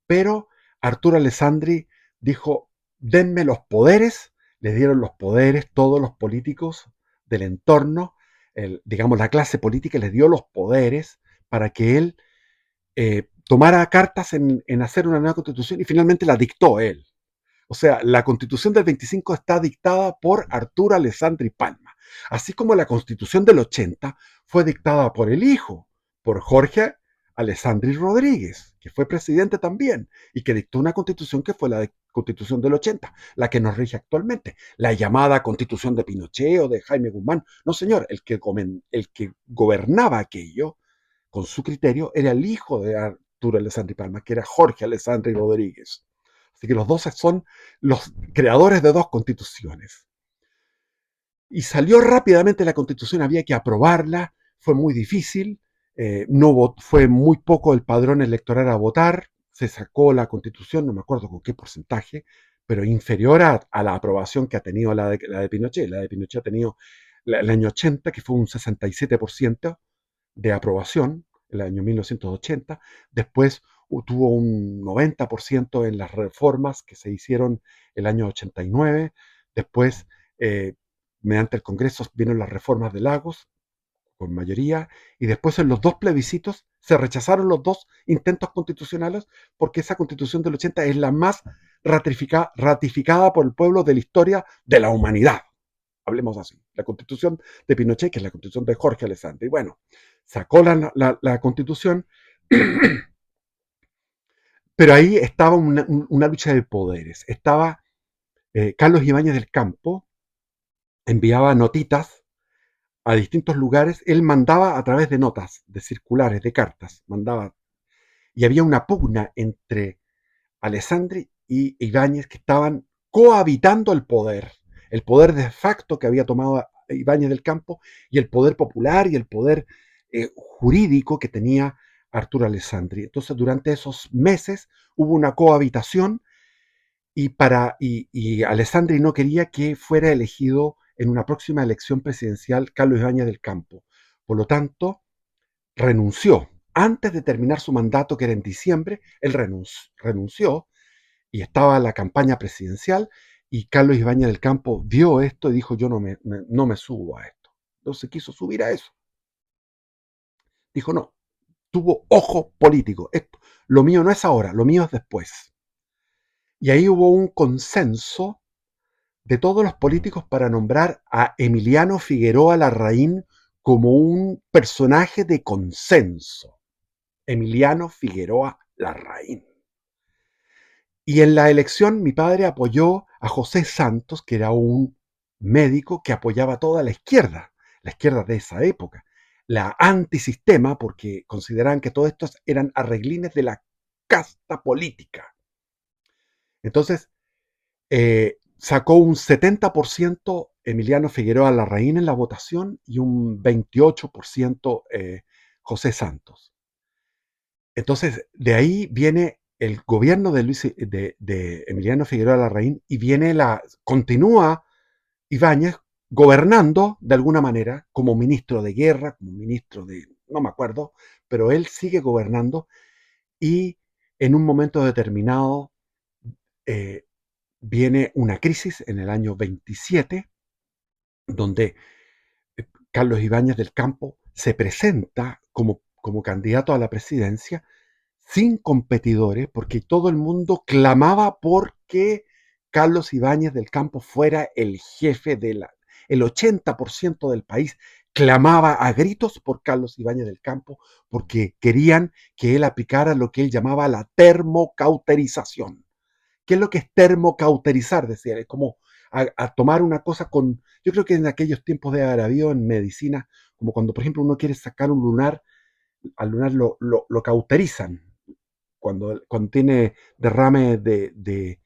Pero Arturo Alessandri dijo, denme los poderes, le dieron los poderes todos los políticos del entorno, digamos la clase política les dio los poderes para que él tomara cartas en hacer una nueva constitución y finalmente la dictó él. O sea, la constitución del 25 está dictada por Arturo Alessandri Palma, así como la constitución del 80 fue dictada por el hijo, por Jorge Alessandri Rodríguez, que fue presidente también y que dictó una constitución que fue la constitución del 80, la que nos rige actualmente, la llamada constitución de Pinochet o de Jaime Guzmán. No, señor, el que gobernaba aquello con su criterio era el hijo de Arturo Alessandri Palma, que era Jorge Alessandri Rodríguez. Así que los dos son los creadores de dos constituciones. Y salió rápidamente la constitución, había que aprobarla, fue muy difícil, no fue muy poco el padrón electoral a votar, se sacó la constitución, no me acuerdo con qué porcentaje, pero inferior a la aprobación que ha tenido la de Pinochet. La de Pinochet ha tenido el año 80, que fue un 67% de aprobación, el año 1980, después tuvo un 90% en las reformas que se hicieron el año 89, después mediante el Congreso vienen las reformas de Lagos con mayoría, y después en los dos plebiscitos se rechazaron los dos intentos constitucionales porque esa constitución del 80 es la más ratificada por el pueblo de la historia de la humanidad. Hablemos así. La constitución de Pinochet, que es la constitución de Jorge Alessandri. Bueno, sacó la constitución, pero ahí estaba una lucha de poderes. Estaba Carlos Ibáñez del Campo, enviaba notitas a distintos lugares, él mandaba a través de notas, de circulares, de cartas, mandaba, y había una pugna entre Alessandri y Ibáñez que estaban cohabitando el poder de facto que había tomado Ibáñez del Campo y el poder popular y el poder jurídico que tenía Arturo Alessandri. Entonces, durante esos meses hubo una cohabitación y Alessandri no quería que fuera elegido en una próxima elección presidencial Carlos Ibáñez del Campo. Por lo tanto, renunció. Antes de terminar su mandato, que era en diciembre, él renunció y estaba la campaña presidencial, y Carlos Ibáñez del Campo vio esto y dijo, yo no me subo a esto. Entonces quiso subir a eso. Dijo, no, tuvo ojo político. Esto, lo mío no es ahora, lo mío es después. Y ahí hubo un consenso de todos los políticos para nombrar a Emiliano Figueroa Larraín como un personaje de consenso. Emiliano Figueroa Larraín. Y en la elección mi padre apoyó a José Santos, que era un médico que apoyaba a toda la izquierda de esa época, la antisistema, porque consideraban que todos estos eran arreglines de la casta política. Entonces, sacó un 70% Emiliano Figueroa Larraín en la votación y un 28% José Santos. Entonces, de ahí viene el gobierno de Emiliano Figueroa Larraín y continúa Ibáñez gobernando de alguna manera como ministro de guerra, como ministro de, no me acuerdo, pero él sigue gobernando y en un momento determinado eh, viene una crisis en el año 27, donde Carlos Ibáñez del Campo se presenta como candidato a la presidencia sin competidores, porque todo el mundo clamaba porque Carlos Ibáñez del Campo fuera el jefe el 80% del país clamaba a gritos por Carlos Ibáñez del Campo porque querían que él aplicara lo que él llamaba la termocauterización. ¿Qué es lo que es termocauterizar? Decía, es como tomar una cosa con, yo creo que en aquellos tiempos de haber habido en medicina, como cuando por ejemplo uno quiere sacar un lunar, al lunar lo cauterizan, cuando tiene derrame de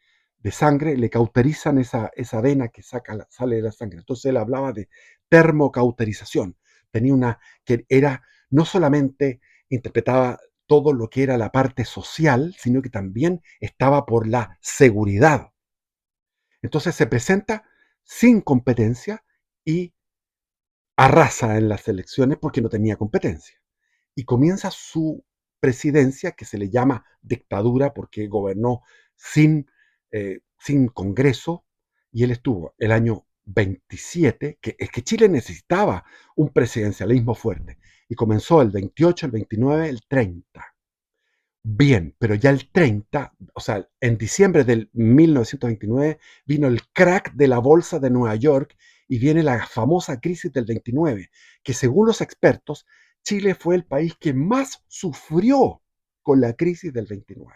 sangre, le cauterizan esa vena que sale de la sangre. Entonces él hablaba de termocauterización. Tenía que era, no solamente interpretaba todo lo que era la parte social, sino que también estaba por la seguridad. Entonces se presenta sin competencia y arrasa en las elecciones porque no tenía competencia. Y comienza su presidencia, que se le llama dictadura porque gobernó sin Congreso, y él estuvo el año 27, que es que Chile necesitaba un presidencialismo fuerte, y comenzó el 28, el 29, el 30. Bien, pero ya el 30, o sea, en diciembre del 1929 vino el crack de la bolsa de Nueva York y viene la famosa crisis del 29, que según los expertos, Chile fue el país que más sufrió con la crisis del 29.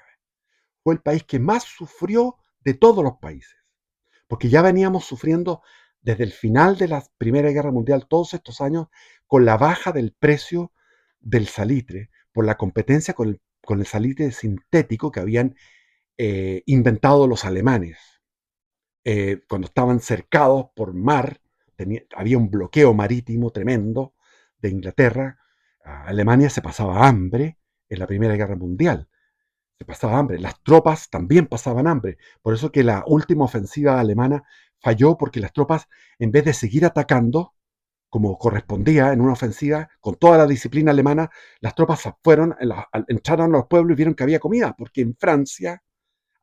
Fue el país que más sufrió de todos los países, porque ya veníamos sufriendo desde el final de la Primera Guerra Mundial, todos estos años, con la baja del precio del salitre, por la competencia con el salitre sintético que habían inventado los alemanes. Cuando estaban cercados por mar, había un bloqueo marítimo tremendo de Inglaterra. Alemania se pasaba hambre en la Primera Guerra Mundial. Se pasaba hambre. Las tropas también pasaban hambre. Por eso que la última ofensiva alemana falló, porque las tropas, en vez de seguir atacando, como correspondía en una ofensiva, con toda la disciplina alemana, las tropas entraron a los pueblos y vieron que había comida, porque en Francia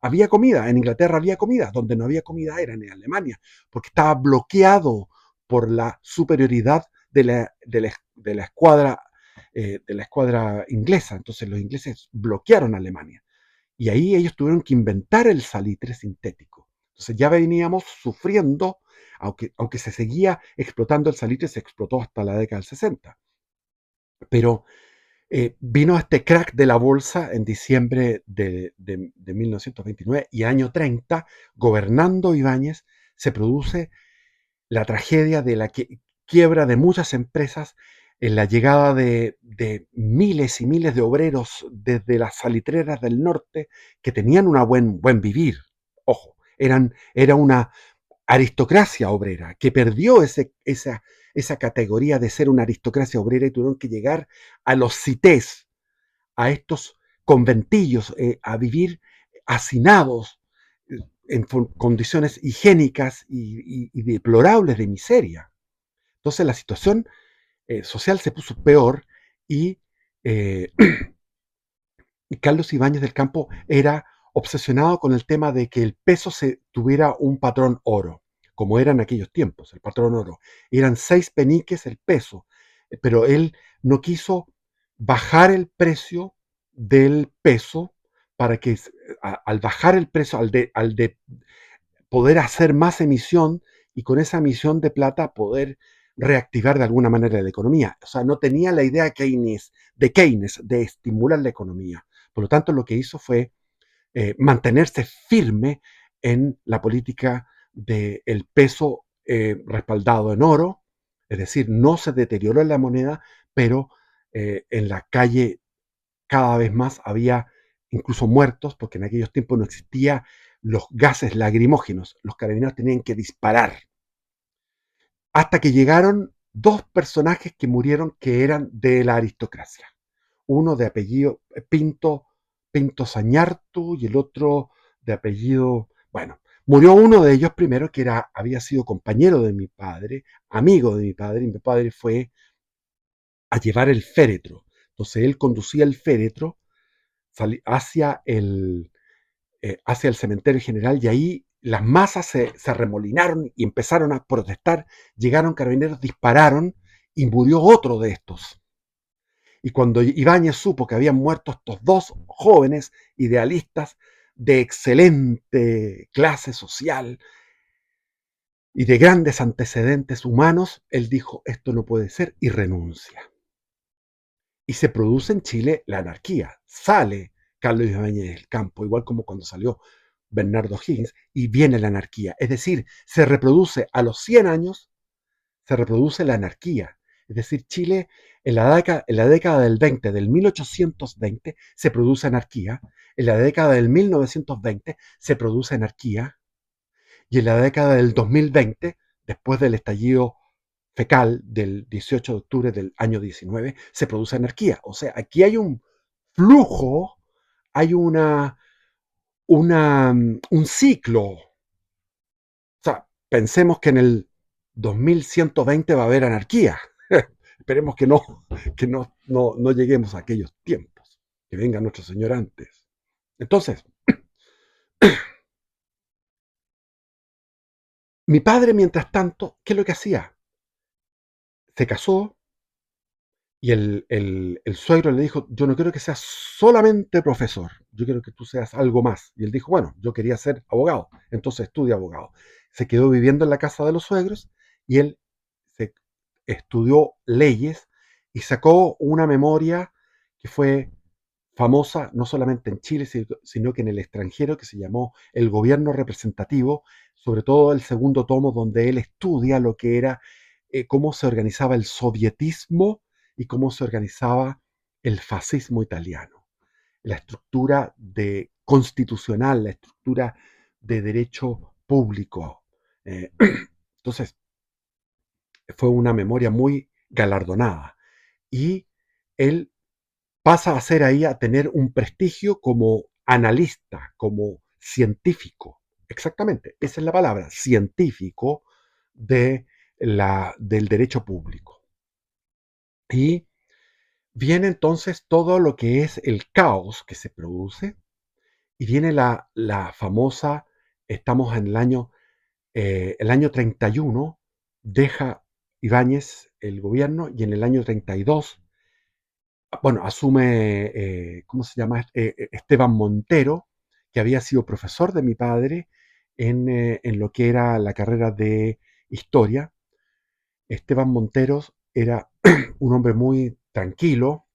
había comida, en Inglaterra había comida, donde no había comida era en Alemania, porque estaba bloqueado por la superioridad de la escuadra inglesa. Entonces los ingleses bloquearon a Alemania. Y ahí ellos tuvieron que inventar el salitre sintético. Entonces ya veníamos sufriendo, aunque se seguía explotando el salitre, se explotó hasta la década del 60. Pero vino este crack de la bolsa en diciembre de 1929 y año 30, gobernando Ibáñez, se produce la tragedia de la quiebra de muchas empresas, en la llegada de miles y miles de obreros desde las salitreras del norte que tenían un buen vivir. Ojo, era una aristocracia obrera que perdió esa categoría de ser una aristocracia obrera y tuvieron que llegar a los cités, a estos conventillos, a vivir hacinados en condiciones higiénicas y deplorables de miseria. Entonces la situación social se puso peor y, eh, y Carlos Ibáñez del Campo era obsesionado con el tema de que el peso se tuviera un patrón oro, como era en aquellos tiempos, el patrón oro. Eran 6 peniques el peso, pero él no quiso bajar el precio del peso para que al bajar el precio, al de poder hacer más emisión y con esa emisión de plata poder reactivar de alguna manera la economía. O sea, no tenía la idea Keynes de estimular la economía. Por lo tanto, lo que hizo fue mantenerse firme en la política del peso respaldado en oro, es decir, no se deterioró la moneda, pero en la calle cada vez más había incluso muertos, porque en aquellos tiempos no existía los gases lacrimógenos, los carabineros tenían que disparar, hasta que llegaron dos personajes que murieron que eran de la aristocracia, uno de apellido Pinto Sañartu y el otro de apellido, bueno, murió uno de ellos primero que había sido compañero de mi padre, amigo de mi padre, y mi padre fue a llevar el féretro. Entonces él conducía el féretro hacia el cementerio general y ahí las masas se arremolinaron y empezaron a protestar, llegaron carabineros, dispararon y murió otro de estos. Y cuando Ibáñez supo que habían muerto estos dos jóvenes idealistas de excelente clase social y de grandes antecedentes humanos, él dijo, esto no puede ser, y renuncia. Y se produce en Chile la anarquía. Sale Carlos Ibáñez del Campo, igual como cuando salió Bernardo Higgins, y viene la anarquía. Es decir, se reproduce a los 100 años, se reproduce la anarquía. Es decir, Chile en la década del 20, del 1820, se produce anarquía. En la década del 1920 se produce anarquía. Y en la década del 2020, después del estallido fecal del 18 de octubre del año 19, se produce anarquía. O sea, aquí hay un flujo, hay un ciclo. O sea, pensemos que en el 2120 va a haber anarquía. Esperemos que no lleguemos a aquellos tiempos, que venga nuestro Señor antes. Entonces, mi padre, mientras tanto, ¿qué es lo que hacía? Se casó, y el suegro le dijo, yo no quiero que seas solamente profesor, yo quiero que tú seas algo más. Y él dijo, bueno, yo quería ser abogado, entonces estudia abogado. Se quedó viviendo en la casa de los suegros y él se estudió leyes y sacó una memoria que fue famosa no solamente en Chile, sino que en el extranjero, que se llamó El gobierno representativo, sobre todo el segundo tomo, donde él estudia lo que era, cómo se organizaba el sovietismo y cómo se organizaba el fascismo italiano, la estructura constitucional, la estructura de derecho público. Eh, entonces, fue una memoria muy galardonada. Y él pasa a ser ahí a tener un prestigio como analista, como científico. Exactamente, esa es la palabra, científico del derecho público. Y viene entonces todo lo que es el caos que se produce y viene la famosa, estamos en el año 31, deja Ibáñez el gobierno y en el año 32, bueno, asume, ¿cómo se llama? Esteban Montero, que había sido profesor de mi padre en lo que era la carrera de historia. Esteban Monteros era un hombre muy tranquilo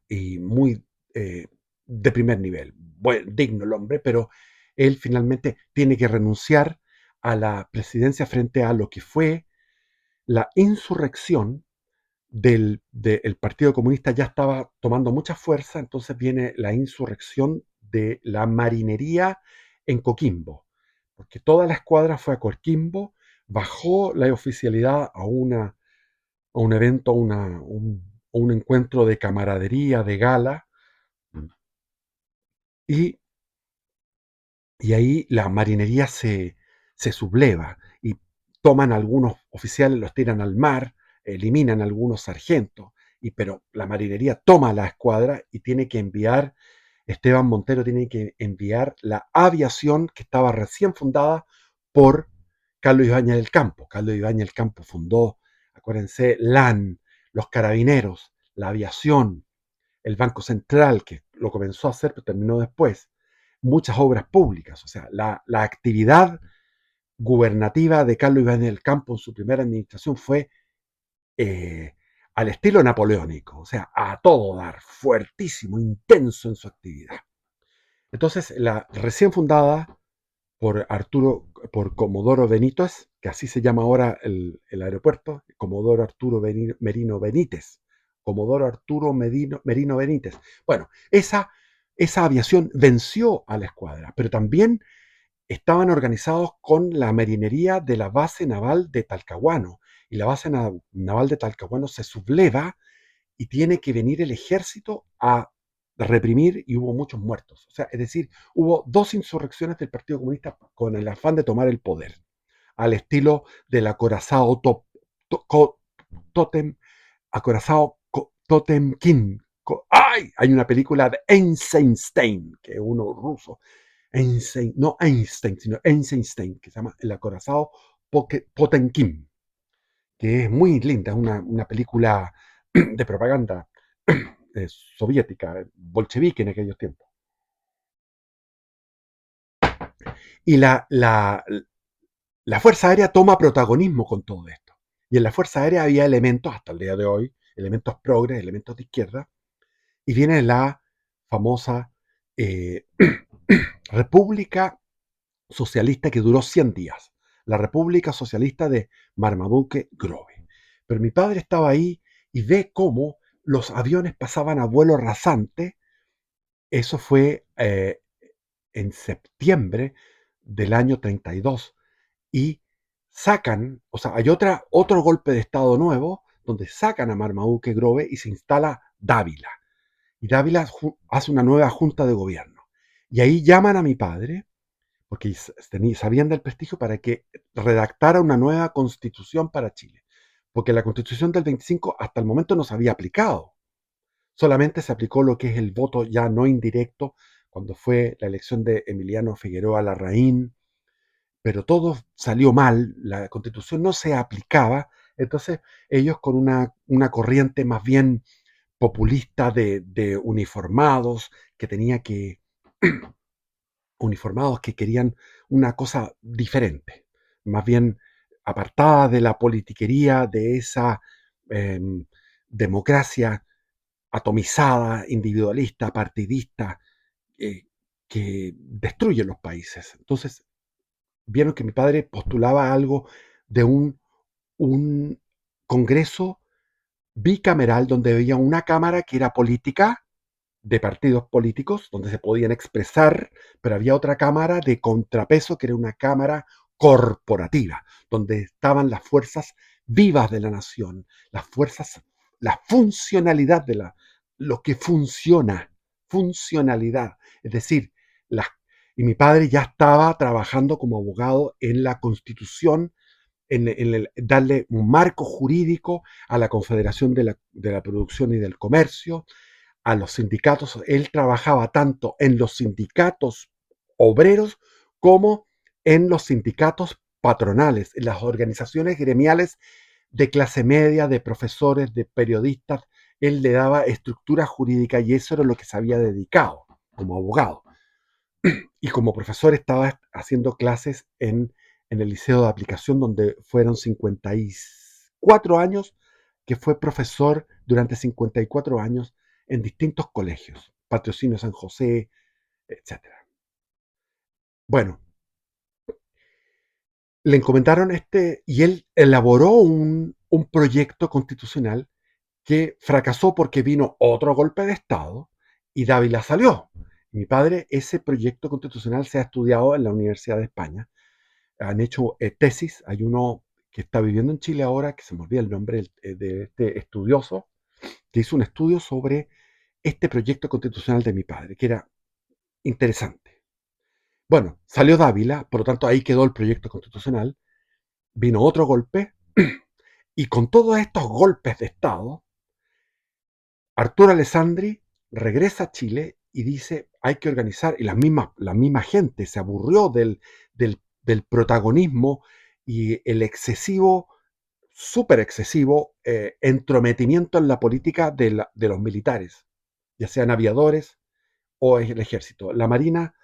y muy de primer nivel. Bueno, digno el hombre, pero él finalmente tiene que renunciar a la presidencia frente a lo que fue la insurrección el Partido Comunista. Ya estaba tomando mucha fuerza, entonces viene la insurrección de la marinería en Coquimbo, porque toda la escuadra fue a Coquimbo, bajó la oficialidad a un evento, a un encuentro de camaradería, de gala, y, y ahí la marinería se subleva y toman a algunos oficiales, los tiran al mar, eliminan a algunos sargentos, pero la marinería toma la escuadra y tiene que enviar Esteban Montero tiene que enviar la aviación que estaba recién fundada por Carlos Ibáñez del Campo. Carlos Ibáñez del Campo fundó, acuérdense, LAN, los carabineros, la aviación, el Banco Central, que lo comenzó a hacer, pero terminó después, muchas obras públicas. O sea, la actividad gubernativa de Carlos Ibáñez del Campo en su primera administración fue eh, al estilo napoleónico, o sea, a todo dar, fuertísimo, intenso en su actividad. Entonces, la recién fundada por Comodoro Benítez, que así se llama ahora el aeropuerto, Comodoro Arturo Merino Benítez, Comodoro Arturo Merino Benítez. Bueno, esa aviación venció a la escuadra, pero también estaban organizados con la marinería de la base naval de Talcahuano, y la base naval de Talcahuano se subleva y tiene que venir el ejército a reprimir y hubo muchos muertos. O sea, es decir, hubo dos insurrecciones del Partido Comunista con el afán de tomar el poder, al estilo del acorazado Totem, acorazado Totem King. ¡Ay! Hay una película de Eisenstein, que es uno ruso, Einstein, no Einstein, sino Eisenstein, que se llama El acorazado Potemkin, que es muy linda, es una película de propaganda soviética, bolchevique en aquellos tiempos. Y la Fuerza Aérea toma protagonismo con todo esto. Y en la Fuerza Aérea había elementos, hasta el día de hoy, elementos progres, elementos de izquierda, y viene la famosa eh, República Socialista que duró 100 días, la República Socialista de Marmaduke Grove. Pero mi padre estaba ahí y ve cómo los aviones pasaban a vuelo rasante. Eso fue en septiembre del año 32 y sacan, o sea, hay otro golpe de Estado nuevo donde sacan a Marmaduke Grove y se instala Dávila. Y Dávila hace una nueva junta de gobierno. Y ahí llaman a mi padre, porque sabían del prestigio, para que redactara una nueva constitución para Chile. Porque la constitución del 25 hasta el momento no se había aplicado. Solamente se aplicó lo que es el voto ya no indirecto, cuando fue la elección de Emiliano Figueroa Larraín, pero todo salió mal, la constitución no se aplicaba, entonces ellos con una corriente más bien populista de uniformados, que tenía que, uniformados que querían una cosa diferente, más bien apartada de la politiquería, de esa eh, democracia atomizada, individualista, partidista, eh, que destruye los países. Entonces, vieron que mi padre postulaba algo de un congreso bicameral donde había una cámara que era política, de partidos políticos, donde se podían expresar, pero había otra cámara de contrapeso que era una cámara corporativa, donde estaban las fuerzas vivas de la nación, las fuerzas, la funcionalidad lo que funciona, funcionalidad, es decir, la, y mi padre ya estaba trabajando como abogado en la Constitución, darle un marco jurídico a la Confederación de la Producción y del Comercio, a los sindicatos. Él trabajaba tanto en los sindicatos obreros como en los sindicatos patronales, en las organizaciones gremiales de clase media, de profesores, de periodistas. Él le daba estructura jurídica y eso era lo que se había dedicado como abogado. Y como profesor estaba haciendo clases en el Liceo de Aplicación, donde fueron 54 años, que fue profesor durante 54 años en distintos colegios, Patrocinio San José, etcétera. Bueno, le encomendaron y él elaboró un proyecto constitucional que fracasó porque vino otro golpe de Estado y Dávila salió. Mi padre, ese proyecto constitucional se ha estudiado en la Universidad de España. Han hecho tesis. Hay uno que está viviendo en Chile ahora, que se me olvida el nombre de este estudioso, que hizo un estudio sobre este proyecto constitucional de mi padre, que era interesante. Bueno, salió Dávila, por lo tanto ahí quedó el proyecto constitucional, vino otro golpe, y con todos estos golpes de Estado, Arturo Alessandri regresa a Chile y dice, hay que organizar, y la misma gente se aburrió del protagonismo y el excesivo, súper excesivo, entrometimiento en la política de los militares, ya sean aviadores o el ejército. La marina,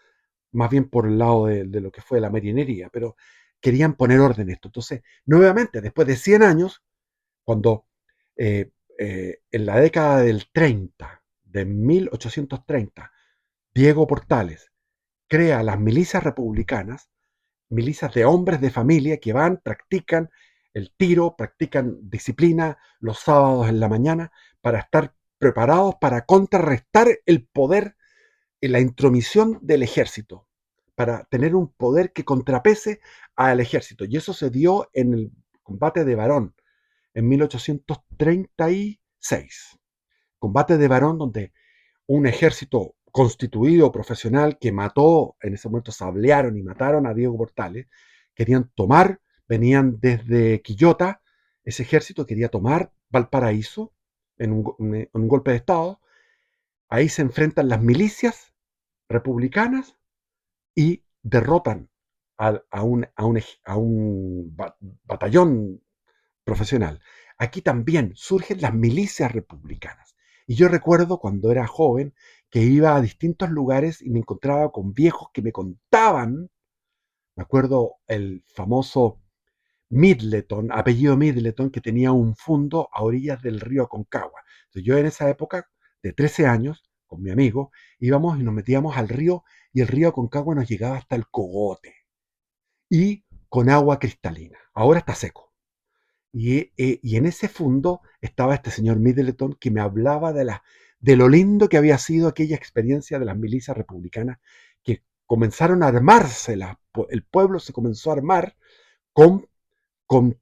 más bien por el lado de lo que fue la marinería, pero querían poner orden en esto. Entonces, nuevamente, después de 100 años, cuando en la década del 30, de 1830, Diego Portales crea las milicias republicanas, milicias de hombres de familia que van, practican el tiro, practican disciplina los sábados en la mañana para estar preparados para contrarrestar el poder y la intromisión del ejército, para tener un poder que contrapese al ejército. Y eso se dio en el combate de Barón en 1836. Combate de Barón donde un ejército constituido, profesional, que mató, en ese momento sablearon y mataron a Diego Portales, querían tomar, venían desde Quillota, ese ejército quería tomar Valparaíso en un golpe de Estado. Ahí se enfrentan las milicias republicanas y derrotan a un batallón profesional. Aquí también surgen las milicias republicanas. Y yo recuerdo cuando era joven que iba a distintos lugares y me encontraba con viejos que me contaban, me acuerdo el famoso Middleton, apellido Middleton, que tenía un fundo a orillas del río Aconcagua. Entonces yo en esa época, de 13 años, con mi amigo, íbamos y nos metíamos al río y el río Aconcagua nos llegaba hasta el cogote y con agua cristalina. Ahora está seco. Y en ese fundo estaba este señor Middleton que me hablaba de lo lindo que había sido aquella experiencia de las milicias republicanas que comenzaron a armarse, el pueblo se comenzó a armar con, con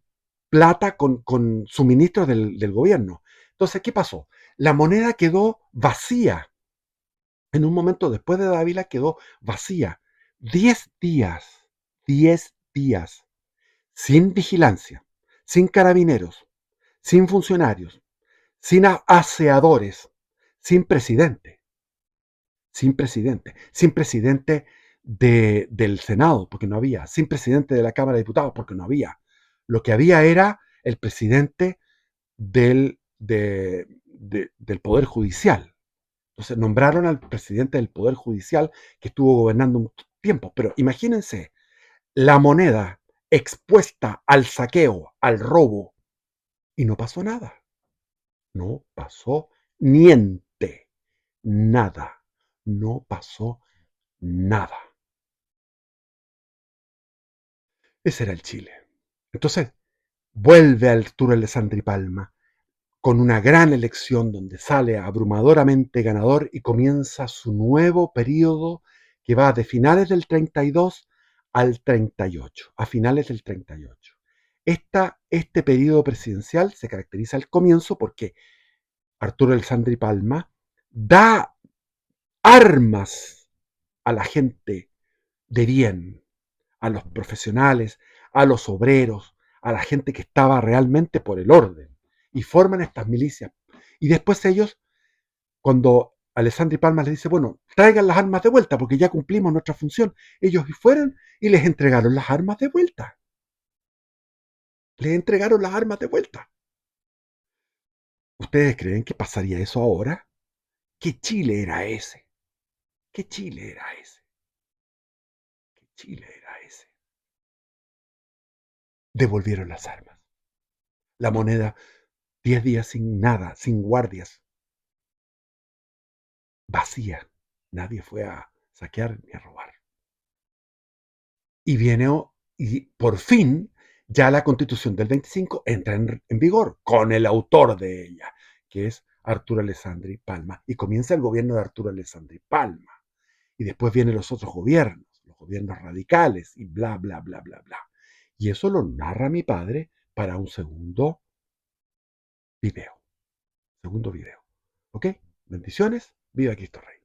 plata, con suministros del gobierno. Entonces, ¿qué pasó? La moneda quedó vacía. En un momento después de Dávila quedó vacía. 10 días, 10 días, sin vigilancia, sin carabineros, sin funcionarios, sin aseadores, sin presidente, sin presidente del Senado, porque no había, sin presidente de la Cámara de Diputados, porque no había. Lo que había era el presidente del Poder Judicial. Entonces nombraron al presidente del Poder Judicial que estuvo gobernando un tiempo. Pero imagínense, la moneda expuesta al saqueo, al robo, y no pasó nada. No pasó niente, nada. No pasó nada. Ese era el Chile. Entonces, vuelve Arturo Alessandri Palma con una gran elección donde sale abrumadoramente ganador y comienza su nuevo periodo que va de finales del 32 al 38, a finales del 38. Este periodo presidencial se caracteriza al comienzo porque Arturo Alessandri Palma da armas a la gente de bien, a los profesionales, a los obreros, a la gente que estaba realmente por el orden, y forman estas milicias. Y después ellos, cuando Alessandri Palma les dice, bueno, traigan las armas de vuelta porque ya cumplimos nuestra función, ellos fueron y les entregaron las armas de vuelta. Les entregaron las armas de vuelta. ¿Ustedes creen que pasaría eso ahora? ¿Qué Chile era ese? ¿Qué Chile era ese? ¿Qué Chile era ese? Devolvieron las armas. La moneda, 10 días sin nada, sin guardias, vacía. Nadie fue a saquear ni a robar. Y y por fin, ya la Constitución del 25 entra en vigor con el autor de ella, que es Arturo Alessandri Palma. Y comienza el gobierno de Arturo Alessandri Palma. Y después vienen los otros gobiernos, los gobiernos radicales y bla, bla, bla, bla, bla. Y eso lo narra mi padre para un segundo video. Segundo video. ¿Ok? Bendiciones. Viva Cristo Rey.